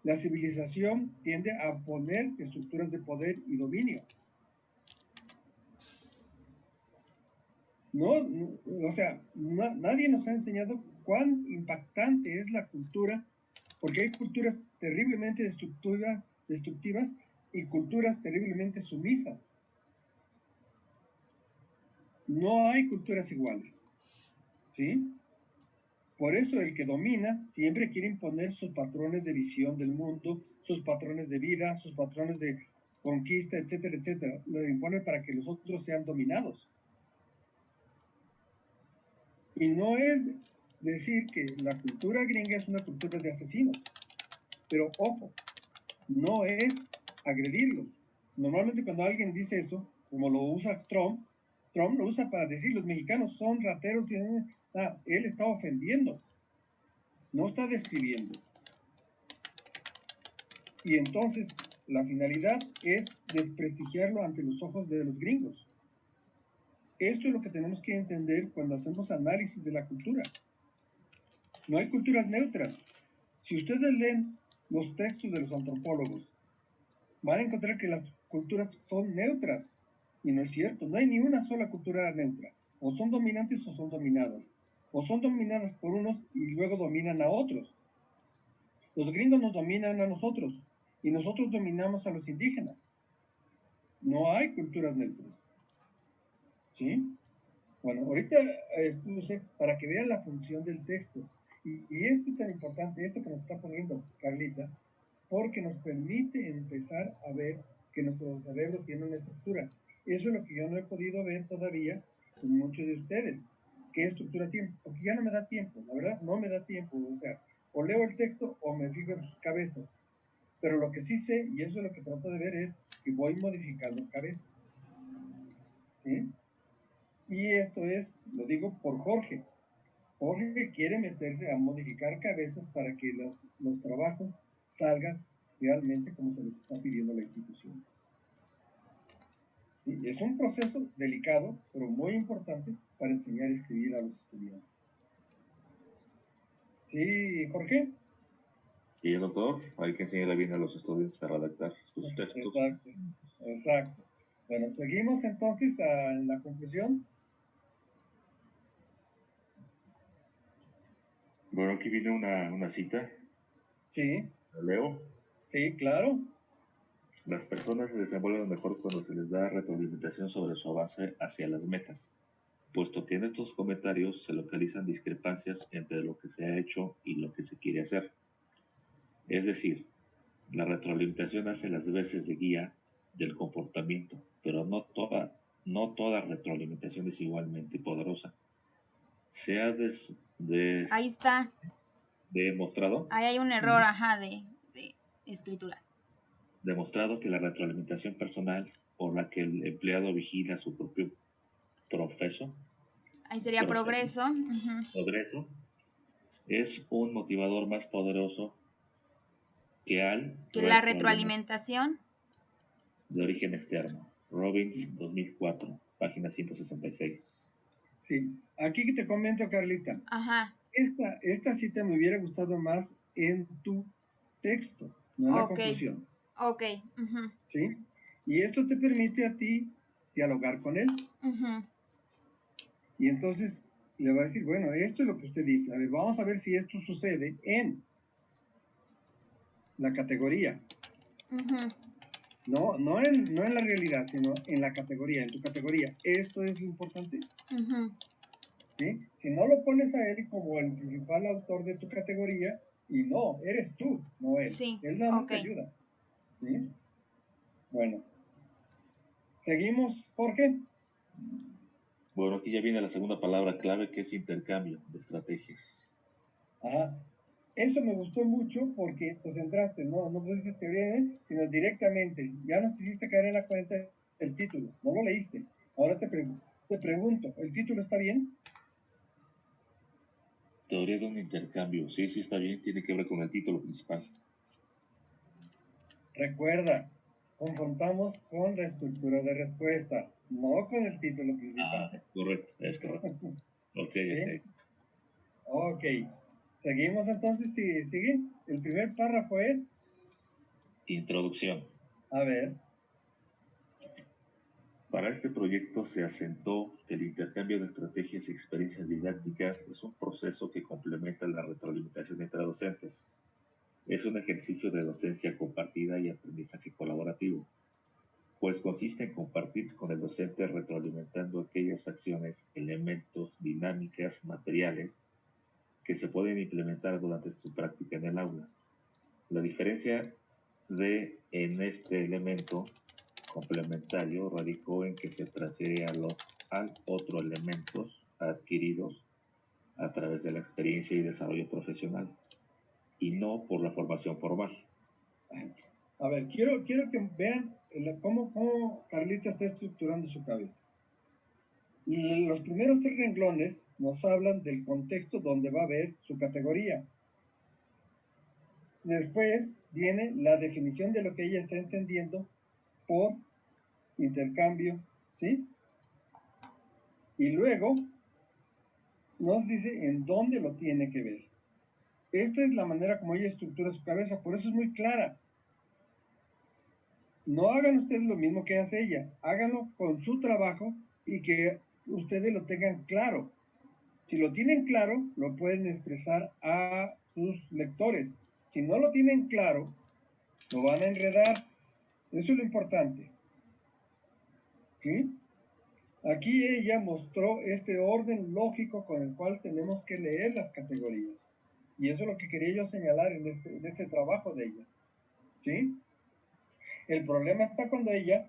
S1: La civilización tiende a poner estructuras de poder y dominio. O sea, nadie nos ha enseñado cuán impactante es la cultura, porque hay culturas terriblemente destructivas y culturas terriblemente sumisas. No hay culturas iguales, ¿sí? Por eso el que domina siempre quiere imponer sus patrones de visión del mundo, sus patrones de vida, sus patrones de conquista, etcétera, etcétera. Lo impone para que los otros sean dominados. Y no es decir que la cultura gringa es una cultura de asesinos, pero ojo, no es agredirlos. Normalmente cuando alguien dice eso, como lo usa Trump lo usa para decir los mexicanos son rateros y él está ofendiendo, no está describiendo. Y entonces la finalidad es desprestigiarlo ante los ojos de los gringos. Esto es lo que tenemos que entender cuando hacemos análisis de la cultura. No hay culturas neutras. Si ustedes leen los textos de los antropólogos, van a encontrar que las culturas son neutras. Y no es cierto, no hay ni una sola cultura neutra. O son dominantes o son dominadas. O son dominadas por unos y luego dominan a otros. Los gringos nos dominan a nosotros y nosotros dominamos a los indígenas. No hay culturas neutras. ¿Sí? Bueno, ahorita puse para que vean la función del texto. Y esto es tan importante, esto que nos está poniendo Carlita, porque nos permite empezar a ver que nuestro cerebro tiene una estructura. Eso es lo que yo no he podido ver todavía en muchos de ustedes. ¿Qué estructura tiene? Porque ya no me da tiempo, la verdad, no me da tiempo. O sea, o leo el texto o me fijo en sus cabezas. Pero lo que sí sé, y eso es lo que trato de ver, es que voy modificando cabezas. ¿Sí? Y esto es, lo digo por Jorge. Jorge quiere meterse a modificar cabezas para que los trabajos salgan realmente como se les está pidiendo a la institución. ¿Sí? Es un proceso delicado, pero muy importante para enseñar a escribir a los estudiantes. ¿Sí, Jorge?
S2: Y doctor, hay que enseñarle bien a los estudiantes a redactar sus textos.
S1: Exacto, exacto. Bueno, seguimos entonces a la conclusión.
S2: Bueno, aquí viene una cita.
S1: Sí.
S2: ¿La leo?
S1: Sí, claro.
S2: Las personas se desenvuelven mejor cuando se les da retroalimentación sobre su avance hacia las metas, puesto que en estos comentarios se localizan discrepancias entre lo que se ha hecho y lo que se quiere hacer. Es decir, la retroalimentación hace las veces de guía del comportamiento, pero no toda retroalimentación es igualmente poderosa. Se ha
S7: Ahí está.
S2: demostrado.
S7: Ahí hay un error, de escritura.
S2: Demostrado que la retroalimentación personal por la que el empleado vigila su propio progreso,
S7: Ahí sería progreso.
S2: progreso, es un motivador más poderoso que
S7: la retroalimentación.
S2: De origen externo. Robbins, 2004, página 166.
S1: Sí, aquí te comento, Carlita.
S7: Ajá.
S1: Esta cita me hubiera gustado más en tu texto, no en la conclusión.
S7: Ok.
S1: ¿Sí? Y esto te permite a ti dialogar con él. Y entonces le va a decir, bueno, esto es lo que usted dice. A ver, vamos a ver si esto sucede en la categoría. No en la realidad, sino en la categoría, en tu categoría. Esto es lo importante. ¿Sí? Si no lo pones a él como el principal autor de tu categoría, y no, eres tú, no él.
S7: Sí.
S1: Él nada más te ayuda. ¿Sí? Bueno. ¿Seguimos, Jorge?
S2: Bueno, aquí ya viene la segunda palabra clave, que es intercambio de estrategias.
S1: Ajá. Eso me gustó mucho porque te centraste, no pusiste teoría, sino directamente. Ya nos hiciste caer en la cuenta del título. No lo leíste. Ahora te pregunto, ¿el título está bien?
S2: Teoría de un intercambio. Sí, está bien. Tiene que ver con el título principal.
S1: Recuerda, confrontamos con la estructura de respuesta, no con el título principal.
S2: Correcto, es correcto. Ok.
S1: Ok. Seguimos entonces, sigue. El primer párrafo es...
S2: Introducción.
S1: A ver.
S2: Para este proyecto se asentó que el intercambio de estrategias y experiencias didácticas es un proceso que complementa la retroalimentación entre docentes. Es un ejercicio de docencia compartida y aprendizaje colaborativo, pues consiste en compartir con el docente retroalimentando aquellas acciones, elementos, dinámicas, materiales que se pueden implementar durante su práctica en el aula. La diferencia en este elemento complementario radicó en que se transfiere al otro elementos adquiridos a través de la experiencia y desarrollo profesional y no por la formación formal.
S1: A ver, quiero que vean cómo Carlita está estructurando su cabeza. Y los primeros 3 renglones nos hablan del contexto donde va a haber su categoría. Después viene la definición de lo que ella está entendiendo por intercambio, ¿sí? Y luego nos dice en dónde lo tiene que ver. Esta es la manera como ella estructura su cabeza, por eso es muy clara. No hagan ustedes lo mismo que hace ella, háganlo con su trabajo y que ustedes lo tengan claro. Si lo tienen claro, lo pueden expresar a sus lectores. Si no lo tienen claro, lo van a enredar. Eso es lo importante. ¿Sí? Aquí ella mostró este orden lógico con el cual tenemos que leer las categorías. Y eso es lo que quería yo señalar en este trabajo de ella. ¿Sí? El problema está cuando ella,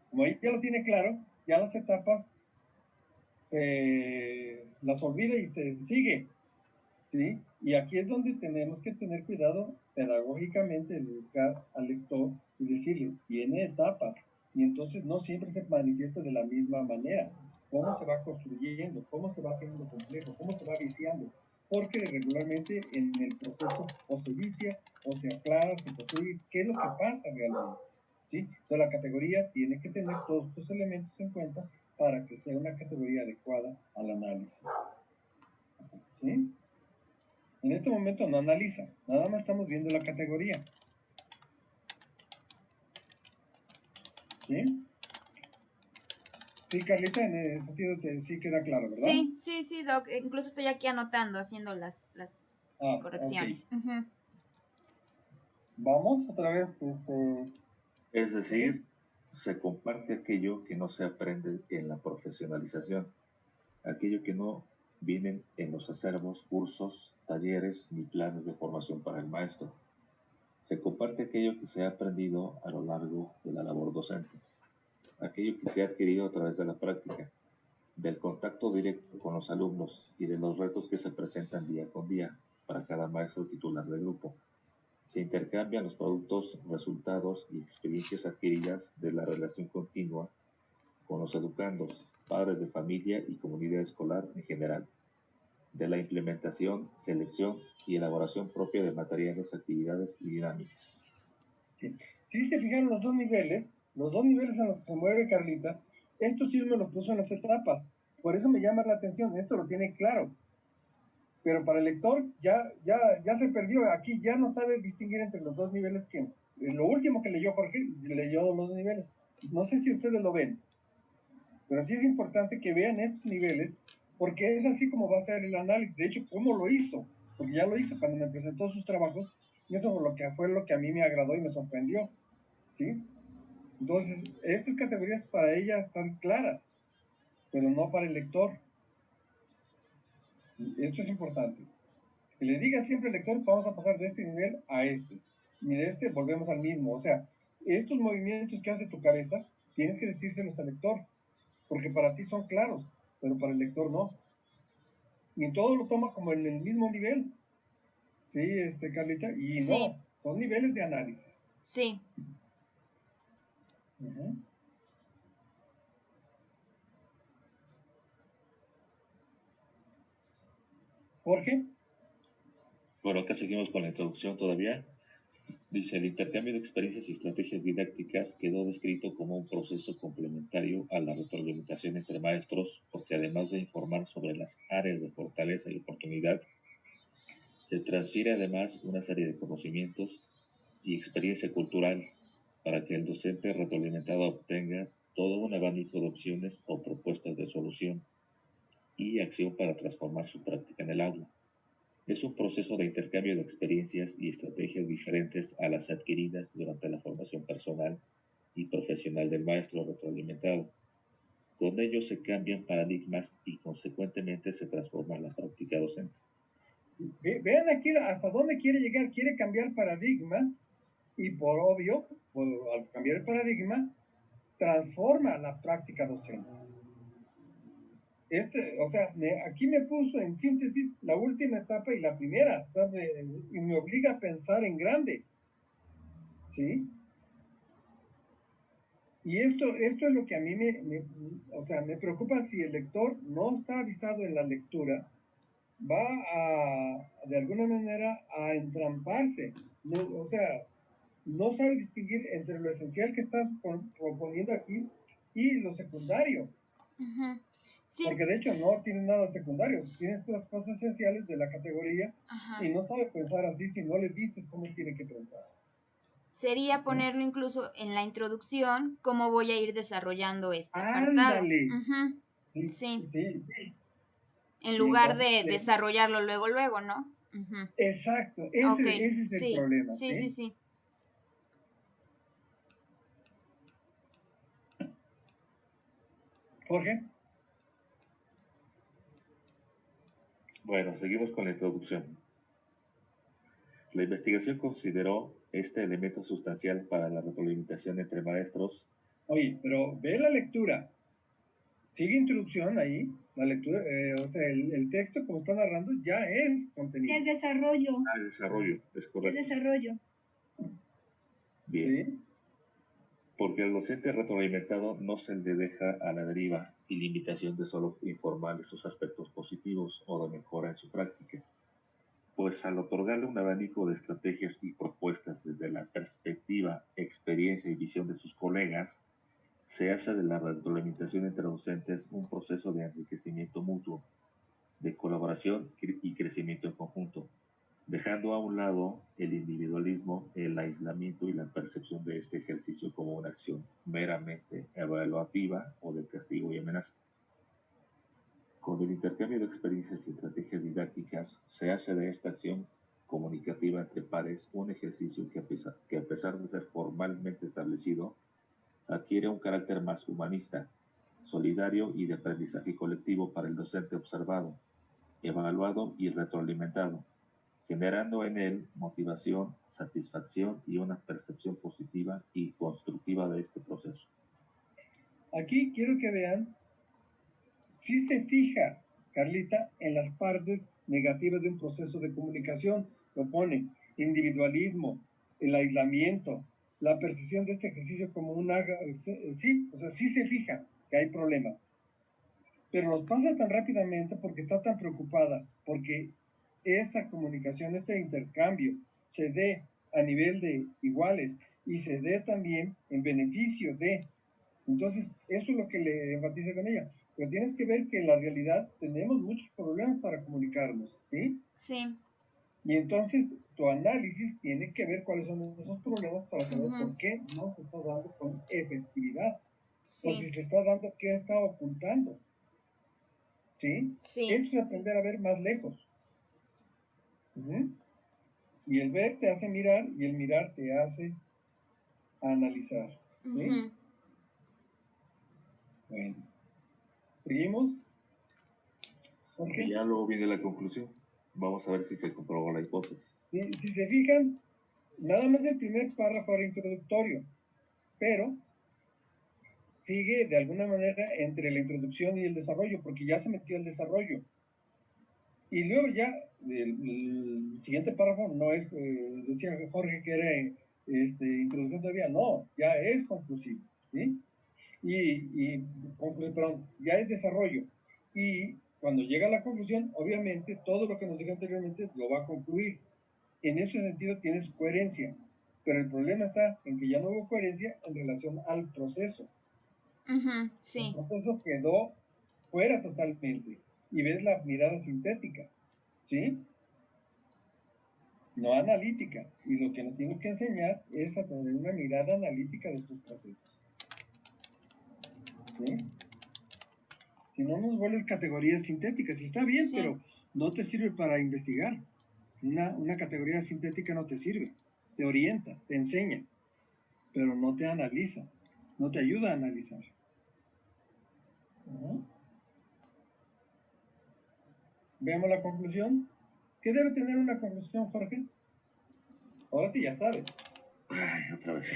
S1: como ella lo tiene claro, ya las etapas se las olvida y se sigue. ¿Sí? Y aquí es donde tenemos que tener cuidado pedagógicamente de educar al lector y decirle, tiene etapas, y entonces no siempre se manifiesta de la misma manera. ¿Cómo se va construyendo? ¿Cómo se va haciendo complejo? ¿Cómo se va viciando? Porque regularmente en el proceso o se vicia, o se aclara, se construye. ¿Qué es lo que pasa realmente? ¿Sí? Entonces la categoría tiene que tener todos estos elementos en cuenta para que sea una categoría adecuada al análisis. ¿Sí? En este momento no analiza, nada más estamos viendo la categoría. ¿Sí? Sí, Carlita, en ese sentido sí queda claro, ¿verdad?
S7: Sí, Doc. Incluso estoy aquí anotando, haciendo las correcciones.
S1: Okay. Vamos otra vez.
S2: Es decir, se comparte aquello que no se aprende en la profesionalización, aquello que no vienen en los acervos, cursos, talleres ni planes de formación para el maestro. Se comparte aquello que se ha aprendido a lo largo de la labor docente, aquello que se ha adquirido a través de la práctica, del contacto directo con los alumnos y de los retos que se presentan día con día para cada maestro titular del grupo. Se intercambian los productos, resultados y experiencias adquiridas de la relación continua con los educandos, padres de familia y comunidad escolar en general, de la implementación, selección y elaboración propia de materiales, actividades y dinámicas.
S1: Sí. Si se fijan los dos niveles en los que se mueve Carlita, esto sí me lo puso en las etapas. Por eso me llama la atención, esto lo tiene claro. Pero para el lector ya se perdió. Aquí ya no sabe distinguir entre los dos niveles que... Lo último que leyó Jorge, leyó los dos niveles. No sé si ustedes lo ven, pero sí es importante que vean estos niveles, porque es así como va a ser el análisis. De hecho, ¿cómo lo hizo? Porque ya lo hizo cuando me presentó sus trabajos, y eso fue lo que a mí me agradó y me sorprendió. ¿Sí? Entonces, estas categorías para ella están claras, pero no para el lector. Esto es importante. Que le diga siempre al lector, vamos a pasar de este nivel a este. Y de este volvemos al mismo. O sea, estos movimientos que hace tu cabeza, tienes que decírselos al lector, porque para ti son claros, pero para el lector no. Y todo lo toma como en el mismo nivel. Sí, Carlita, y
S7: Sí.
S1: no, son niveles de análisis.
S7: Sí.
S1: Uh-huh. Jorge.
S2: Bueno, acá seguimos con la introducción todavía. Dice, el intercambio de experiencias y estrategias didácticas quedó descrito como un proceso complementario a la retroalimentación entre maestros, porque además de informar sobre las áreas de fortaleza y oportunidad, se transfiere además una serie de conocimientos y experiencia cultural para que el docente retroalimentado obtenga todo un abanico de opciones o propuestas de solución y acción para transformar su práctica en el aula. Es un proceso de intercambio de experiencias y estrategias diferentes a las adquiridas durante la formación personal y profesional del maestro retroalimentado. Con ello se cambian paradigmas y consecuentemente se transforma la práctica docente.
S1: Vean aquí hasta dónde quiere llegar. Quiere cambiar paradigmas y por obvio, al cambiar el paradigma, transforma la práctica docente. O sea, aquí me puso en síntesis la última etapa y la primera, y me obliga a pensar en grande. ¿Sí? Y esto es lo que a mí me preocupa. Si el lector no está avisado en la lectura, va de alguna manera, a entramparse. O sea, no sabe distinguir entre lo esencial que estás proponiendo aquí y lo secundario.
S7: Uh-huh. Sí.
S1: Porque de hecho no tiene nada secundario, tiene las cosas esenciales de la categoría. Ajá. Y no sabe pensar así si no le dices cómo tiene que pensar.
S7: Sería ponerlo incluso en la introducción, cómo voy a ir desarrollando este apartado.
S1: ¡Ándale!
S7: Uh-huh. Sí.
S1: Sí.
S7: En lugar entonces, de desarrollarlo luego, ¿no? Uh-huh.
S1: Exacto, ese es el problema.
S7: Sí.
S1: Jorge.
S2: Bueno, seguimos con la introducción. La investigación consideró este elemento sustancial para la retroalimentación entre maestros.
S1: Oye, pero ve la lectura. Sigue introducción ahí, la lectura, o sea, el texto como está narrando ya es contenido.
S4: Es desarrollo.
S2: Desarrollo, es correcto.
S4: Es desarrollo.
S2: Bien. ¿Sí? Porque el docente retroalimentado no se le deja a la deriva y limitación de solo informar de sus aspectos positivos o de mejora en su práctica. Pues al otorgarle un abanico de estrategias y propuestas desde la perspectiva, experiencia y visión de sus colegas, se hace de la retroalimentación entre docentes un proceso de enriquecimiento mutuo, de colaboración y crecimiento en conjunto, dejando a un lado el individualismo, el aislamiento y la percepción de este ejercicio como una acción meramente evaluativa o de castigo y amenaza. Con el intercambio de experiencias y estrategias didácticas, se hace de esta acción comunicativa entre pares un ejercicio que a pesar de ser formalmente establecido, adquiere un carácter más humanista, solidario y de aprendizaje colectivo para el docente observado, evaluado y retroalimentado, generando en él motivación, satisfacción y una percepción positiva y constructiva de este proceso.
S1: Aquí quiero que vean, si se fija, Carlita, en las partes negativas de un proceso de comunicación, lo pone. individualismo, el aislamiento, la percepción de este ejercicio como sí, o sea, sí se fija que hay problemas, pero los pasa tan rápidamente porque está tan preocupada, porque esta comunicación, este intercambio se dé a nivel de iguales y se dé también en beneficio de. Entonces, eso es lo que le enfatiza con ella. Pero tienes que ver que en la realidad tenemos muchos problemas para comunicarnos, ¿sí?
S7: Sí.
S1: Y entonces tu análisis tiene que ver cuáles son esos problemas para saber
S7: Ujú.
S1: por qué no se está dando con efectividad. O si
S7: Sí.
S1: se está dando, ¿qué está ocultando? ¿Sí?
S7: Sí.
S1: Eso es aprender a ver más lejos. Ujú. Y el ver te hace mirar y el mirar te hace analizar. ¿Sí?
S7: Ujú.
S1: Bueno. ¿Seguimos?
S2: Y ya luego viene la conclusión. Vamos a ver si se comprobó la hipótesis.
S1: Si se fijan, nada más el primer párrafo era introductorio, pero sigue de alguna manera entre la introducción y el desarrollo, porque ya se metió el desarrollo. Y luego ya el siguiente párrafo no es, decía Jorge que era introducción todavía, no, ya es conclusivo, ¿sí? Perdón, ya es desarrollo. Y cuando llega a la conclusión, obviamente todo lo que nos dijo anteriormente lo va a concluir. En ese sentido tiene su coherencia, pero el problema está en que ya no hubo coherencia en relación al proceso.
S7: Ujú.
S1: El
S7: Sí.
S1: proceso quedó fuera totalmente y ves la mirada sintética, ¿sí? No analítica. Y lo que nos tienes que enseñar es a tener una mirada analítica de estos procesos, ¿sí? Si no nos vuelves categorías sintéticas, y está bien,
S7: Sí.
S1: pero no te sirve para investigar. Una categoría sintética no te sirve, te orienta, te enseña, pero no te analiza, no te ayuda a analizar. Ujú. Vemos la conclusión. ¿Qué debe tener una conclusión, Jorge? Ahora sí ya sabes.
S2: Ay, otra vez.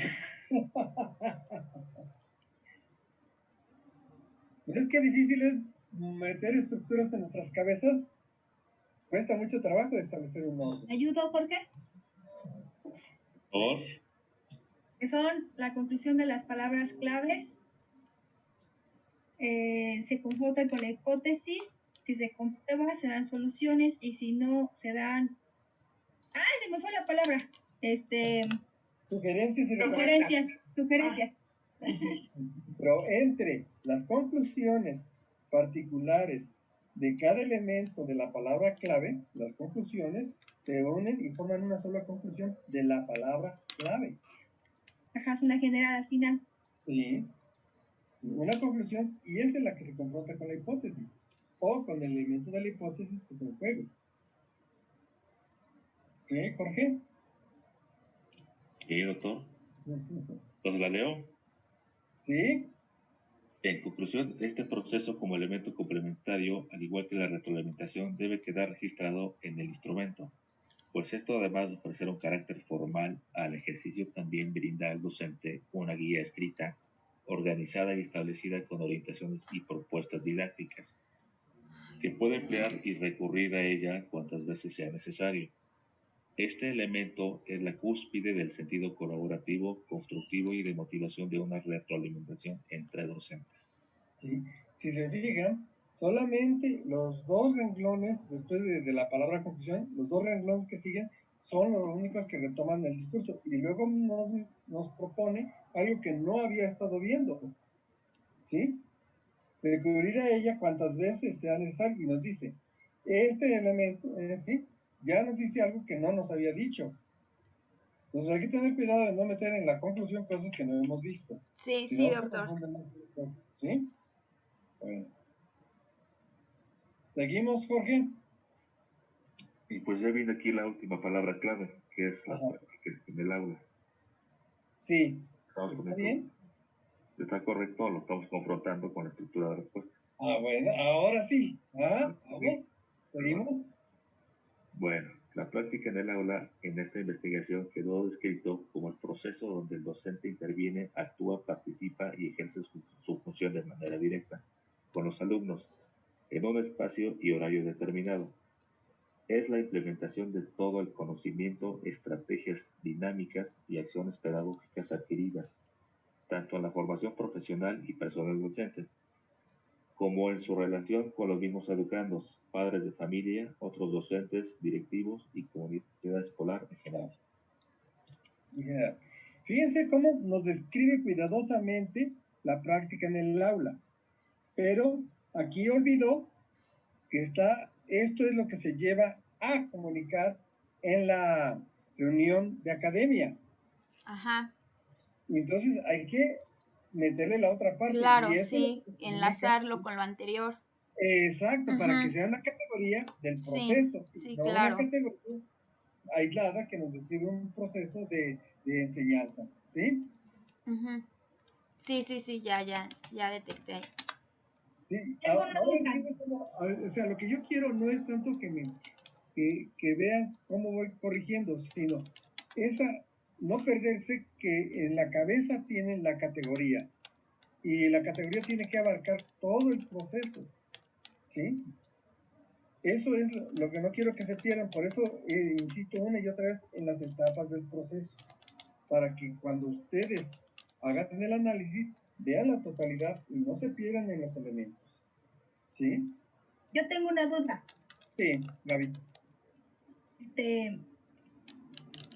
S1: ¿Ves qué difícil es meter estructuras en nuestras cabezas? Cuesta mucho trabajo establecer un orden.
S4: ¿Ayudo, Jorge?
S2: Por
S4: Que son la conclusión de las palabras claves, se confrontan con la hipótesis, si se comprueba se dan soluciones y si no se dan... ¡Ay, se me fue la palabra!
S1: Sugerencias y
S4: Sugerencias.
S1: Pero entre las conclusiones particulares de cada elemento de la palabra clave, las conclusiones se unen y forman una sola conclusión de la palabra clave.
S4: Ajá, es una general al final.
S1: Sí, una conclusión y esa es la que se confronta con la hipótesis o con el elemento de la hipótesis que está en juego. ¿Sí, Jorge?
S2: Sí, doctor. Entonces la leo.
S1: ¿Sí?
S2: En conclusión, este proceso como elemento complementario, al igual que la retroalimentación, debe quedar registrado en el instrumento, pues esto, además de ofrecer un carácter formal al ejercicio, también brinda al docente una guía escrita, organizada y establecida con orientaciones y propuestas didácticas, que puede emplear y recurrir a ella cuantas veces sea necesario. Este elemento es la cúspide del sentido colaborativo, constructivo y de motivación de una retroalimentación entre docentes.
S1: ¿Sí? Si se fijan, solamente los dos renglones, después de la palabra conclusión, los dos renglones que siguen son los únicos que retoman el discurso. Y luego nos propone algo que no había estado viendo, ¿sí? Recurrir a ella cuantas veces sea necesario y nos dice, este elemento, ¿sí? Ya nos dice algo que no nos había dicho. Entonces hay que tener cuidado de no meter en la conclusión cosas que no hemos visto.
S7: Sí,
S1: Si
S7: sí,
S1: no, se
S7: doctor.
S1: confunden más. ¿Sí? Bueno. ¿Seguimos, Jorge?
S2: Y pues ya viene aquí la última palabra clave, que es la práctica en el aula.
S1: Sí.
S2: Estamos
S1: ¿Está
S2: poniendo,
S1: bien?
S2: está correcto, lo estamos confrontando con la estructura de respuesta.
S1: Bueno, ahora sí. Vamos. ¿Seguimos?
S2: Bueno, la práctica en el aula en esta investigación quedó descrito como el proceso donde el docente interviene, actúa, participa y ejerce su función de manera directa con los alumnos en un espacio y horario determinado. es la implementación de todo el conocimiento, estrategias dinámicas y acciones pedagógicas adquiridas, tanto en la formación profesional y personal docente, como en su relación con los mismos educandos, padres de familia, otros docentes, directivos y comunidad escolar en general.
S1: Yeah. Fíjense cómo nos describe cuidadosamente la práctica en el aula, pero aquí olvidó que esto es lo que se lleva a comunicar en la reunión de academia.
S7: Ajá,
S1: Y entonces hay que meterle la otra parte.
S7: claro,
S1: Y eso es lo
S7: sí,
S1: que se comunica.
S7: enlazarlo con lo anterior.
S1: Exacto, para que
S7: Ujú,
S1: sea una categoría del
S7: sí,
S1: proceso,
S7: sí,
S1: no una
S7: claro.
S1: categoría aislada que nos describe un proceso de enseñanza. ¿Sí?
S7: Ujú. Sí, sí, sí, ya detecté ahí.
S1: Sí,
S4: Tengo una
S1: ahora
S4: duda.
S1: entiendo cómo, o sea, lo que yo quiero no es tanto que vean cómo voy corrigiendo, sino esa, no perderse que en la cabeza tienen la categoría y la categoría tiene que abarcar todo el proceso, ¿sí? Eso es lo que no quiero que se pierdan, por eso insisto una y otra vez en las etapas del proceso, para que cuando ustedes hagan el análisis, vean la totalidad y no se pierdan en los elementos, ¿sí?
S4: Yo tengo una duda.
S1: Sí, Gaby.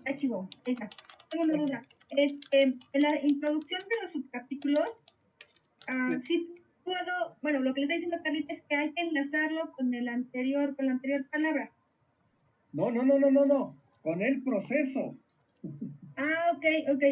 S4: Archivo, esa. Tengo una duda. En la introducción de los subcapítulos, sí puedo, bueno, lo que le está diciendo Carlita es que hay que enlazarlo con la anterior palabra.
S1: No, con el proceso.
S4: Ok,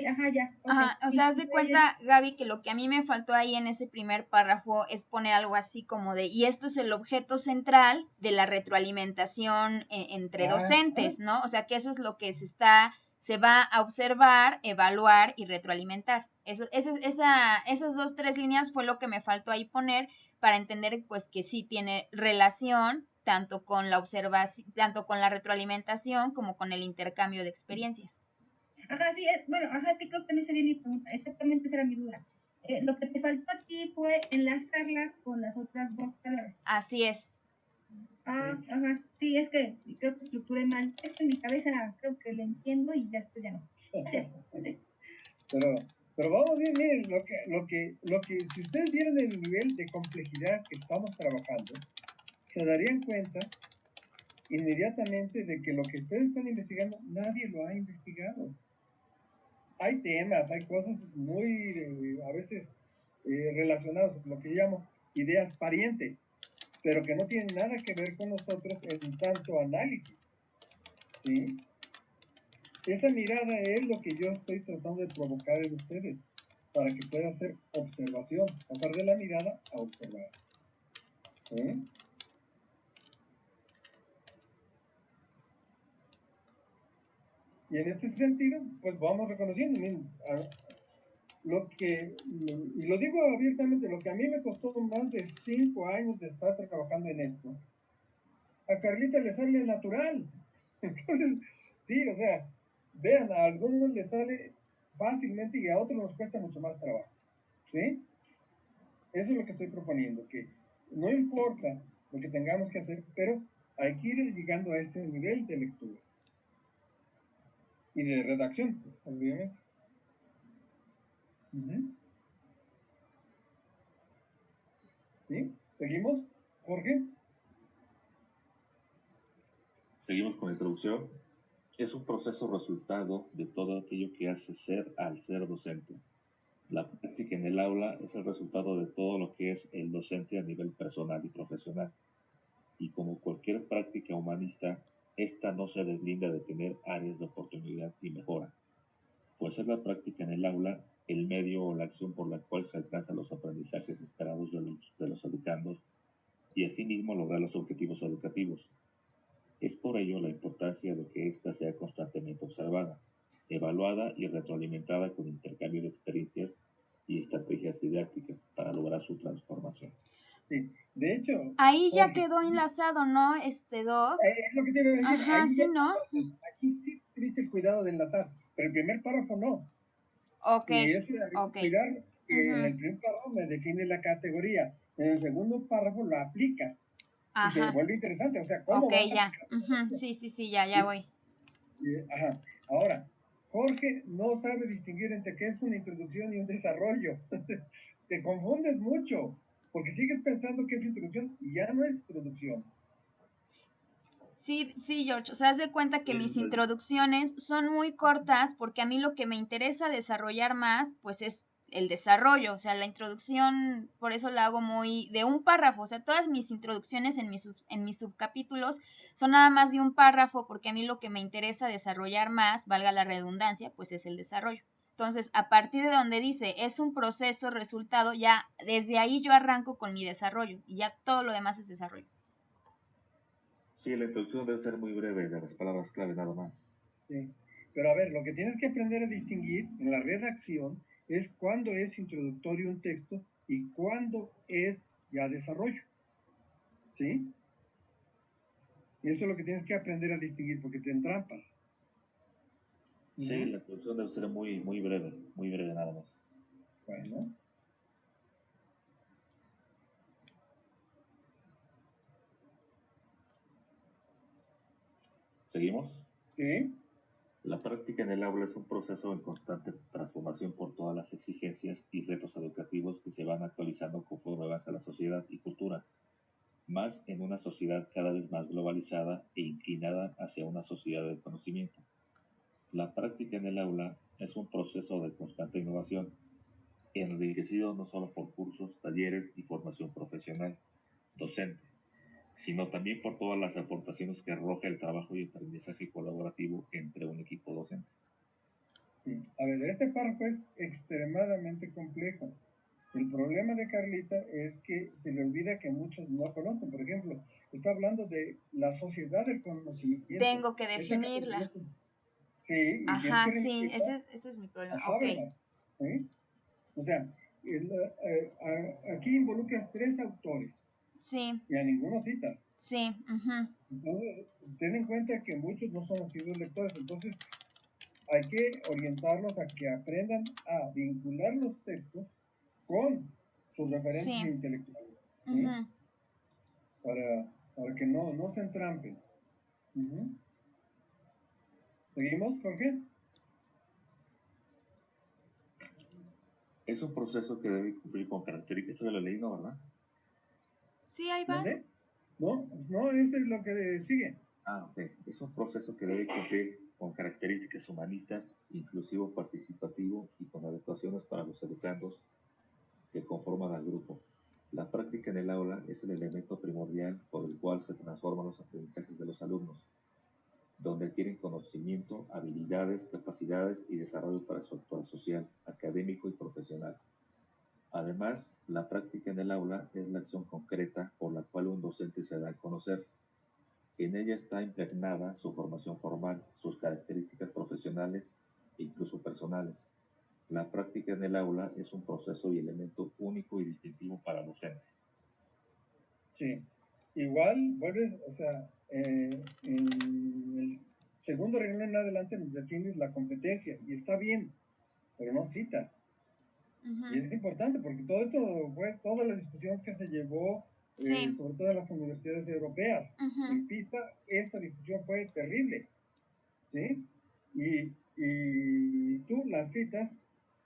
S4: ajá, ya. Okay.
S7: Ajá, o sea, haz de cuenta, Gaby, que lo que a mí me faltó ahí en ese primer párrafo es poner algo así como de, y esto es el objeto central de la retroalimentación entre docentes, ¿no? O sea, que eso es lo que se va a observar, evaluar y retroalimentar. Esas 2, 3 líneas fue lo que me faltó ahí poner para entender, pues, que sí tiene relación tanto con la observación, tanto con la retroalimentación como con el intercambio de experiencias.
S4: Ajá, sí, es que creo que no sería mi pregunta, exactamente esa era mi duda. Lo que te faltó a ti fue enlazarla con las otras 2 palabras.
S7: Así es.
S4: Ajá, sí, es que creo que estructuré mal. Es que en mi cabeza creo que lo entiendo y después ya no. Gracias.
S1: Pero vamos bien, miren, si ustedes vieran el nivel de complejidad que estamos trabajando, se darían cuenta inmediatamente de que lo que ustedes están investigando, nadie lo ha investigado. Hay temas, hay cosas muy, a veces, relacionadas con lo que yo llamo ideas pariente, pero que no tienen nada que ver con nosotros en tanto análisis, ¿sí? Esa mirada es lo que yo estoy tratando de provocar en ustedes, para que pueda hacer observación, pasar de la mirada a observar. ¿Sí? Y en este sentido, pues vamos reconociendo, miren, y lo digo abiertamente, lo que a mí me costó más de 5 años de estar trabajando en esto, a Carlita le sale natural. Entonces, sí, o sea, vean, a algunos les sale fácilmente y a otros nos cuesta mucho más trabajo. ¿Sí? Eso es lo que estoy proponiendo, que no importa lo que tengamos que hacer, pero hay que ir llegando a este nivel de lectura y de redacción, obviamente. ¿Sí? ¿Seguimos, Jorge?
S2: Seguimos con la introducción. Es un proceso resultado de todo aquello que hace ser al ser docente. La práctica en el aula es el resultado de todo lo que es el docente a nivel personal y profesional. Y como cualquier práctica humanista, esta no se deslinda de tener áreas de oportunidad y mejora, pues es la práctica en el aula el medio o la acción por la cual se alcanzan los aprendizajes esperados de los educandos y asimismo lograr los objetivos educativos. Es por ello la importancia de que ésta sea constantemente observada, evaluada y retroalimentada con intercambio de experiencias y estrategias didácticas para lograr su transformación.
S1: Sí, de hecho...
S7: Ahí ya
S1: Jorge,
S7: quedó enlazado, ¿no, Doc?
S1: Es lo que te iba a decir,
S7: Ajá,
S1: ahí
S7: sí,
S1: ya,
S7: ¿no?
S1: aquí sí tuviste el cuidado de enlazar, pero el primer párrafo no.
S7: Ok,
S1: Y eso hay que
S7: ok.
S1: cuidar, que en el primer párrafo me define la categoría, en el segundo párrafo lo aplicas. Y se
S7: Ajá.
S1: vuelve interesante, o sea, ¿cómo
S7: Ok,
S1: vas a
S7: ya.
S1: aplicar?
S7: Ujú, sí, sí, sí, ya voy.
S1: Ajá. Ahora, Jorge no sabe distinguir entre qué es una introducción y un desarrollo. Te confundes mucho, porque sigues pensando que es introducción y ya no es introducción.
S7: Sí, sí, George. O sea, haz de cuenta que mis introducciones son muy cortas porque a mí lo que me interesa desarrollar más, pues es el desarrollo. O sea, la introducción, por eso la hago muy de un párrafo. O sea, todas mis introducciones en mis subcapítulos son nada más de un párrafo porque a mí lo que me interesa desarrollar más, valga la redundancia, pues es el desarrollo. Entonces, a partir de donde dice es un proceso, resultado, ya desde ahí yo arranco con mi desarrollo y ya todo lo demás es desarrollo.
S2: Sí, la introducción debe ser muy breve, de las palabras clave nada más.
S1: Sí. Pero a ver, lo que tienes que aprender a distinguir en la redacción es cuándo es introductorio un texto y cuándo es ya desarrollo. ¿Sí? Y eso es lo que tienes que aprender a distinguir porque te entrampas.
S2: Sí, la introducción debe ser muy breve nada más.
S1: Bueno.
S2: ¿Seguimos?
S1: Sí.
S2: La práctica en el aula es un proceso en constante transformación por todas las exigencias y retos educativos que se van actualizando conforme avanza la sociedad y cultura, más en una sociedad cada vez más globalizada e inclinada hacia una sociedad del conocimiento. La práctica en el aula es un proceso de constante innovación, enriquecido no solo por cursos, talleres y formación profesional, docente, sino también por todas las aportaciones que arroja el trabajo y aprendizaje colaborativo entre un equipo docente.
S1: Sí. A ver, este párrafo es extremadamente complejo. El problema de Carlita es que se le olvida que muchos no conocen. Por ejemplo, está hablando de la sociedad del conocimiento.
S7: Tengo que
S1: Esta categoría,
S7: definirla.
S1: sí, y tienes
S7: Ajá,
S1: que
S7: sí,
S1: remitirla
S7: ese es mi problema.
S1: a
S7: Ok,
S1: Habermas. ¿Sí? O sea, aquí involucras tres autores
S7: sí,
S1: y a ninguno citas.
S7: sí, ujú.
S1: Entonces, ten en cuenta que muchos no son asiduos lectores. Entonces, hay que orientarlos a que aprendan a vincular los textos con sus referentes
S7: Sí,
S1: intelectuales, ¿sí?
S7: ujú.
S1: Para que no se entrampen. Ujú. ¿Seguimos, Jorge?
S2: Es un proceso que debe cumplir con características. Esto ya lo leí, ¿no, verdad?
S7: Sí, ahí vas.
S1: ¿Mande? No, eso es lo que sigue.
S2: Ok. Es un proceso que debe cumplir con características humanistas, inclusivo, participativo y con adecuaciones para los educandos que conforman al grupo. La práctica en el aula es el elemento primordial por el cual se transforman los aprendizajes de los alumnos, donde adquieren conocimiento, habilidades, capacidades y desarrollo para su actuar social, académico y profesional. Además, la práctica en el aula es la acción concreta por la cual un docente se da a conocer. En ella está impregnada su formación formal, sus características profesionales e incluso personales. La práctica en el aula es un proceso y elemento único y distintivo para el docente.
S1: Sí. Igual, vuelves, o sea, en el segundo renglón en adelante nos defines la competencia y está bien, pero no citas. Y
S7: Ujú.
S1: es importante porque todo esto fue toda la discusión que se llevó,
S7: Sí,
S1: sobre todo en las universidades europeas.
S7: ujú.
S1: En PISA, esta discusión fue terrible, ¿sí? Y tú la citas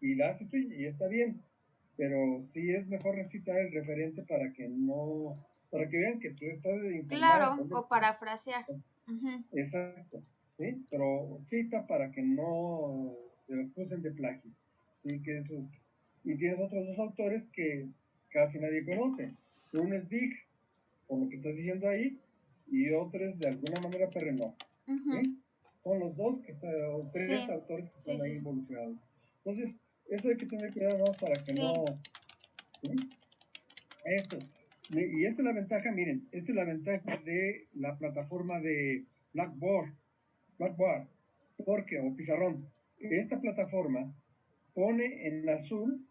S1: y la haces tú y está bien, pero sí es mejor recitar el referente para que vean que tú estás informada.
S7: Claro, o parafrasear. Ujú.
S1: Exacto, ¿sí? Pero cita para que no te acusen de plagio, ¿sí? Y tienes otros dos autores que casi nadie conoce. Uno es Big, por lo que estás diciendo ahí, y otro es de alguna manera Perrenot,
S7: Ujú.
S1: ¿sí? Son los dos o tres
S7: Sí,
S1: autores que
S7: sí,
S1: están ahí
S7: sí,
S1: involucrados. Entonces, eso hay que tener cuidado, ¿no? Para que
S7: sí.
S1: no, ¿sí? Esto. Y esta es la ventaja, miren, esta es la ventaja de la plataforma de Blackboard, porque, o pizarrón. Esta plataforma pone en azul,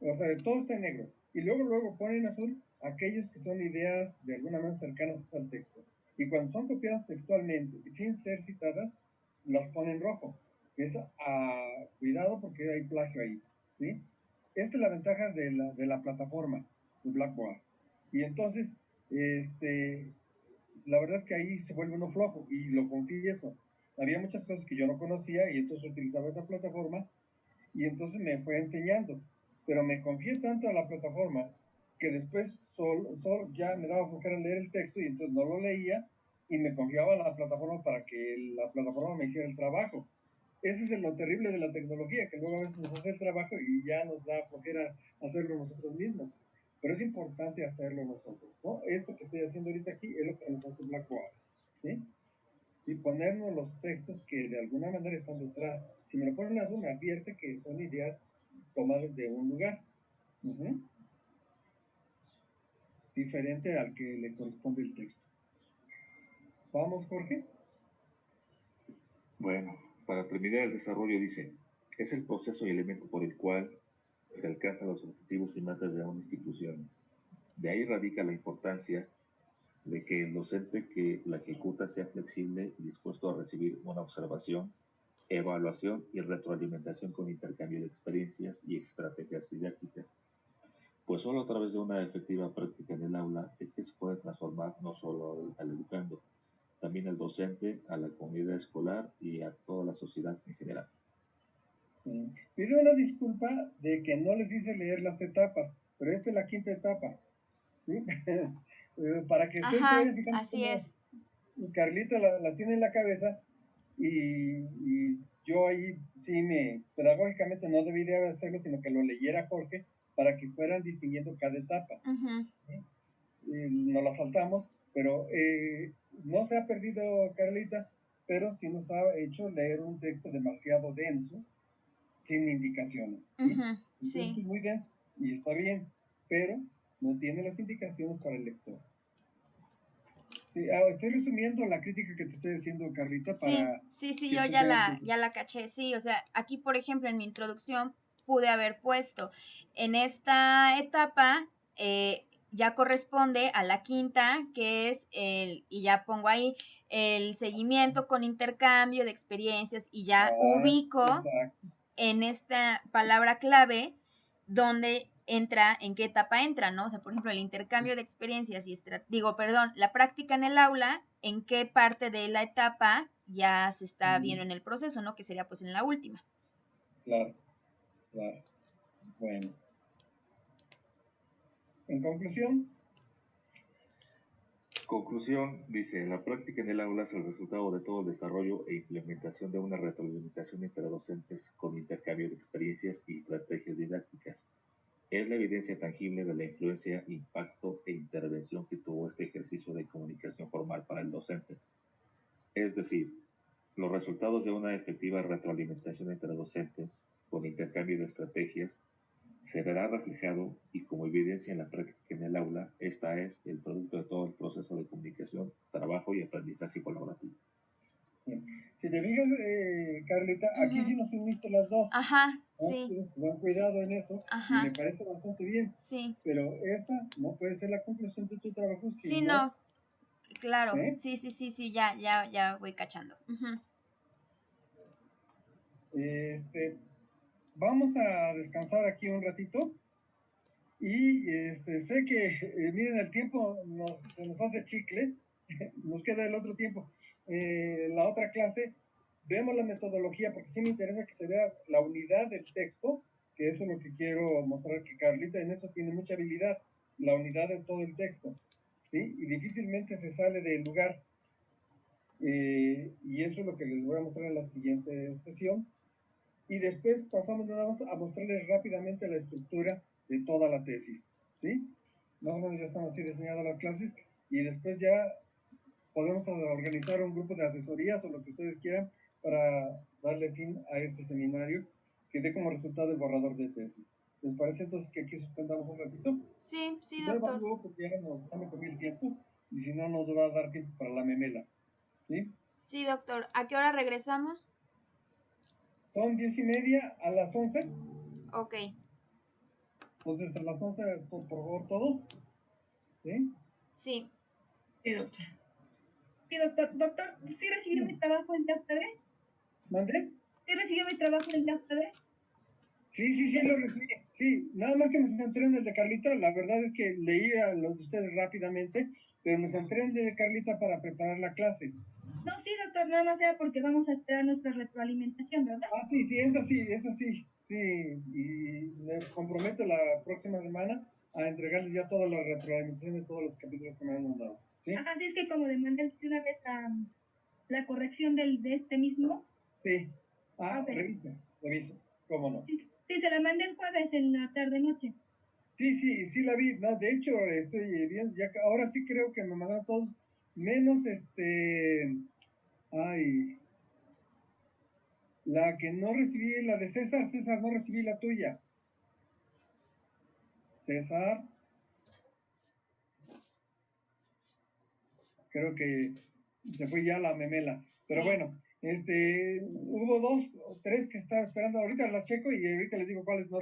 S1: o sea, todo está en negro, y luego pone en azul aquellos que son ideas de alguna manera cercanas al texto. Y cuando son copiadas textualmente y sin ser citadas, las pone en rojo. Es cuidado porque hay plagio ahí, ¿sí? Esta es la ventaja de la plataforma de Blackboard. Y entonces, La verdad es que ahí se vuelve uno flojo, y lo confieso. Había muchas cosas que yo no conocía y entonces utilizaba esa plataforma y entonces me fue enseñando. Pero me confié tanto a la plataforma que después ya me daba flojera leer el texto y entonces no lo leía y me confiaba a la plataforma para que la plataforma me hiciera el trabajo. Ese es lo terrible de la tecnología, que luego a veces nos hace el trabajo y ya nos da flojera hacerlo nosotros mismos. Pero es importante hacerlo nosotros, ¿no? Esto que estoy haciendo ahorita aquí es lo que nos hace Blackboard, ¿sí? Y ponernos los textos que de alguna manera están detrás. Si me lo ponen azul, me advierte que son ideas tomadas de un lugar. Uh-huh. Diferente al que le corresponde el texto. ¿Vamos, Jorge?
S2: Bueno, para terminar el desarrollo dice, es el proceso y elemento por el cual se alcanzan los objetivos y metas de una institución. De ahí radica la importancia de que el docente que la ejecuta sea flexible y dispuesto a recibir una observación, evaluación y retroalimentación con intercambio de experiencias y estrategias didácticas. Pues solo a través de una efectiva práctica en el aula es que se puede transformar no solo al educando, también al docente, a la comunidad escolar y a toda la sociedad en general.
S1: Pido una disculpa de que no les hice leer las etapas, pero esta es la quinta etapa. ¿Sí? Para que ustedes se vayan fijando.
S7: Así es.
S1: Carlita las tiene en la cabeza y yo ahí sí pedagógicamente no debería hacerlo, sino que lo leyera Jorge para que fueran distinguiendo cada etapa. ¿Sí? Nos la saltamos, pero no se ha perdido Carlita, pero sí nos ha hecho leer un texto demasiado denso, sin indicaciones. ¿Sí? Es muy denso y está bien, pero no tiene las indicaciones para el lector. Sí, estoy resumiendo la crítica que te estoy diciendo, Carlita, para...
S7: Sí, yo ya la caché. Sí, o sea, aquí, por ejemplo, en mi introducción pude haber puesto, en esta etapa ya corresponde a la quinta, que es y ya pongo ahí, el seguimiento con intercambio de experiencias y ya ubico en esta palabra clave donde entra, en qué etapa entra, ¿no? O sea, por ejemplo, el intercambio de experiencias y la práctica en el aula, en qué parte de la etapa ya se está viendo en el proceso, ¿no? Que sería pues en la última.
S1: Claro. Bueno. En conclusión.
S2: Conclusión, dice, la práctica en el aula es el resultado de todo el desarrollo e implementación de una retroalimentación entre docentes con intercambio de experiencias y estrategias didácticas. Es la evidencia tangible de la influencia, impacto e intervención que tuvo este ejercicio de comunicación formal para el docente. Es decir, los resultados de una efectiva retroalimentación entre docentes con intercambio de estrategias se verá reflejado y como evidencia en la práctica en el aula, esta es el producto de todo el proceso de comunicación, trabajo y aprendizaje colaborativo.
S1: Sí. Si te fijas, Carlita, aquí sí nos uniste las dos.
S7: Sí.
S1: Tienes buen cuidado en eso y me parece bastante bien.
S7: Sí.
S1: Pero esta no puede ser la conclusión de tu trabajo.
S7: Sí, no. Claro. Sí, ya voy cachando.
S1: Vamos a descansar aquí un ratito. Y sé que, miren, el tiempo se nos hace chicle, nos queda el otro tiempo. La otra clase, vemos la metodología, porque sí me interesa que se vea la unidad del texto, que eso es lo que quiero mostrar, que Carlita en eso tiene mucha habilidad, la unidad de todo el texto, ¿sí? Y difícilmente se sale del lugar. Y eso es lo que les voy a mostrar en la siguiente sesión. Y después pasamos nada más a mostrarles rápidamente la estructura de toda la tesis, ¿sí? Más o menos ya están así diseñadas las clases y después ya podemos organizar un grupo de asesorías o lo que ustedes quieran para darle fin a este seminario que dé como resultado el borrador de tesis. ¿Les parece entonces que aquí suspendamos un ratito?
S7: Sí, doctor.
S1: Luego porque ya me comí el tiempo y si no nos va a dar tiempo para la memela, ¿sí?
S7: Sí, doctor. ¿A qué hora regresamos?
S1: Son 10:30 a las 11.
S7: Ok.
S1: Entonces, a las 11, por favor, todos. ¿Sí?
S7: Sí.
S4: Sí, doctor. Sí, doctor, ¿sí recibió mi trabajo el día jueves?
S1: ¿Mandé?
S4: ¿Sí recibió mi trabajo el día jueves?
S1: Sí, lo recibí. Sí, nada más que me centré en el de Carlita. La verdad es que leí a los de ustedes rápidamente, pero me centré en el de Carlita para preparar la clase.
S4: No, sí, doctor, nada más era porque vamos a esperar nuestra retroalimentación, ¿verdad?
S1: Ah, sí, es así. Sí, y me comprometo la próxima semana a entregarles ya toda la retroalimentación de todos los capítulos que me han mandado. ¿Sí?
S4: Ajá, sí, es que como demandé de una vez la corrección de este mismo.
S1: Sí. Ah,
S4: Ok.
S1: reviso. ¿Cómo no?
S4: Sí, sí, se la mandé el jueves en la tarde-noche.
S1: Sí la vi. No, de hecho, estoy bien. Ya, ahora sí creo que me mandaron todos, menos ay, la que no recibí, la de César. César, no recibí la tuya. César, creo que se fue ya la memela. Pero
S7: Sí.
S1: bueno, hubo 2 o 3 que estaba esperando. Ahorita las checo y ahorita les digo cuáles no